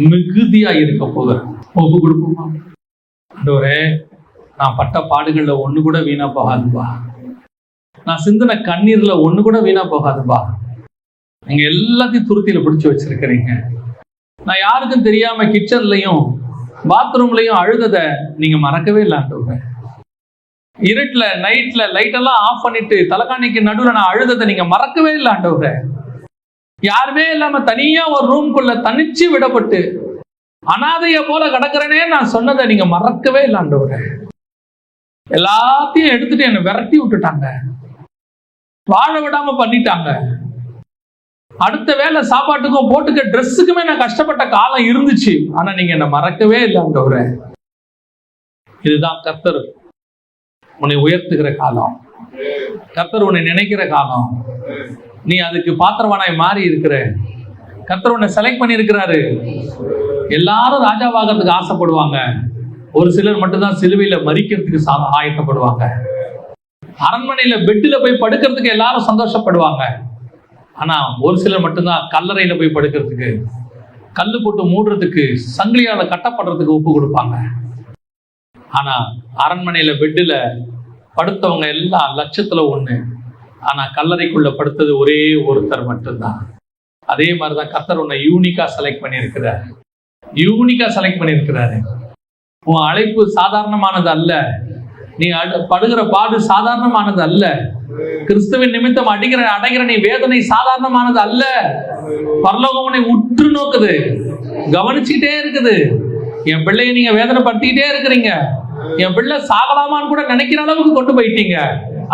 மிகுதியா இருக்க போகிறேன். ஒப்பு கொடுப்போமா? ஆண்டவரே, நான் பட்ட பாடுகள்ல ஒண்ணு கூட வீணா போகாதுப்பா. நான் சிந்தின கண்ணீர்ல ஒண்ணு கூட வீணா போகாதுப்பா. நீங்க எல்லாத்தையும் துருத்தியில பிடிச்சு வச்சிருக்கிறீங்க. நான் யாருக்கும் தெரியாம கிச்சன்லயும் பாத்ரூம்லயும் அழுததை நீங்க மறக்கவே இல்லை ஆண்டவரே. இருட்டுல நைட்ல லைட் எல்லாம் ஆஃப் பண்ணிட்டு தலைகாணிக்கு நடுவுல நான் அழுததை நீங்க மறக்கவே இல்லை ஆண்டவரே. யாருமே இல்லாம தனியா ஒரு ரூம்குள்ள தனிச்சு விடப்பட்டு அனாதைய போல கிடக்கிறேனே நான் சொன்னதை நீங்க மறக்கவே இல்லை ஆண்டவரே. எல்லாத்தையும் எடுத்துட்டு என்னை விரட்டி விட்டுட்டாங்க, வாழ விடாம பண்ணிட்டாங்க. அடுத்த வேலை சாப்பாட்டுக்கும் போட்டுக்க ட்ரெஸ்ஸுக்குமே நான் கஷ்டப்பட்ட காலம் இருந்துச்சு. ஆனா நீங்க என்னை மறக்கவே இல்லை ஆண்டவரே. இதுதான் கர்த்தர் உன்னை உயர்த்துகிற காலம், கர்த்தர் உன்னை நினைக்கிற காலம். நீ அதுக்கு பாத்திரவானாய் மாறி இருக்கிற. கர்த்தர் உன்னை செலக்ட் பண்ணி இருக்கிறாரு. எல்லாரும் ராஜாவாகிறதுக்கு ஆசைப்படுவாங்க. ஒரு சிலர் மட்டும்தான் சிலுவையில மரிக்கிறதுக்கு ஆயத்தப்படுவாங்க. அரண்மனையில பெட்டில போய் படுக்கிறதுக்கு எல்லாரும் சந்தோஷப்படுவாங்க. ஆனா ஒரு சிலர் மட்டும்தான் கல்லறையில போய் படுக்கிறதுக்கு, கல்லு போட்டு மூடுறதுக்கு, சங்கிலியால கட்டப்படுறதுக்கு ஒப்பு கொடுப்பாங்க. ஆனா அரண்மனையில பெட்டில படுத்தவங்க எல்லாம் 1,00,000ல் 1. ஆனா கல்லறைக்குள்ள படுத்தது ஒரே ஒருத்தர் மட்டும்தான். அதே மாதிரிதான் கர்த்தர் உன்னை யூனிக்கா செலக்ட் பண்ணியிருக்கிறார். யூனிக்கா செலக்ட் பண்ணியிருக்கிறாரு. உன் அழைப்பு சாதாரணமானது அல்ல. நீ படுகிற பாடு சாதாரணமானது அல்ல. கிறிஸ்துவின் நிமித்தம் அடைகிற நீ வேதனை சாதாரணமானது அல்ல. பரலோகம் உன்னை உற்று நோக்குது, கவனிச்சுக்கிட்டே இருக்குது. என் பிள்ளைய நீங்க வேதனைப்படுத்திக்கிட்டே இருக்கிறீங்க. என் பிள்ளை சாகலாமான்னு கூட நினைக்கிற அளவுக்கு கொண்டு போயிட்டீங்க.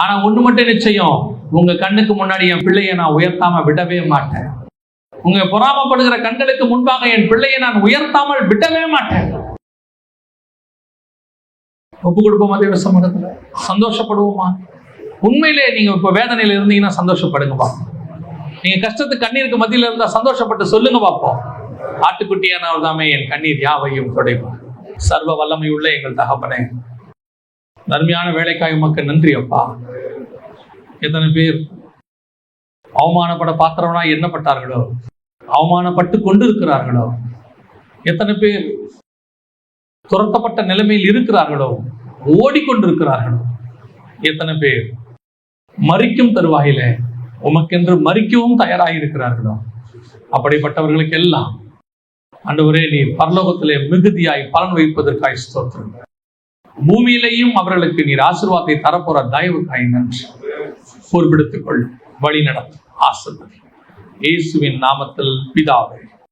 ஆனா ஒண்ணு மட்டும் நிச்சயம், உங்க கண்ணுக்கு முன்னாடி என் பிள்ளைய நான் உயர்த்தாம விடவே மாட்டேன். உங்க பொறாமப்படுகிற கண்களுக்கு முன்பாக என் பிள்ளையை நான் உயர்த்தாமல் விடவே மாட்டேன். ஒப்பு கொடுப்போமா தேவ சமூகத்துல? சந்தோஷப்படுவோமா? உண்மையிலே நீங்க இப்ப வேதனையில இருந்தீங்கன்னா சந்தோஷப்படுங்கப்பா. நீங்க கஷ்டத்துக்கு கண்ணீருக்கு மத்தியில இருந்தா சந்தோஷப்பட்டு சொல்லுங்க பாப்போம். ஆட்டுக்குட்டியானவர் தாமே என் கண்ணீர் யாவையும் துடைப்பார். சர்வ வல்லமை உள்ள எங்கள் தகப்பனே, நன்மையான வேலைக்காய் உமக்கு நன்றி அப்பா. எத்தனை பேர் அவமானப்பட பாத்திரவனா எண்ணப்பட்டார்களோ, அவமானப்பட்டு கொண்டிருக்கிறார்களோ, எத்தனை பேர் துரத்தப்பட்ட நிலைமையில் இருக்கிறார்களோ, ஓடிக்கொண்டிருக்கிறார்களோ, எத்தனை பேர் மரிக்கும் தருவாயில உமக்கென்று மரிக்கவும் தயாராயிருக்கிறார்களோ, அப்படிப்பட்டவர்களுக்கு எல்லாம் ஆண்டவரே நீர் பரலோகத்திலே மிகுதியாய் பலன் வைப்பதற்காய் ஸ்தோத்திரம். பூமியிலேயும் அவர்களுக்கு நீர் ஆசீர்வாதத்தை தரப்போற தயவுக்காய் நன்றி. பொறுப்பெடுத்துக் கொள், வழி நடத்தும், ஆசீர்வதி. இயேசுவின் நாமத்தில் பிதாவே.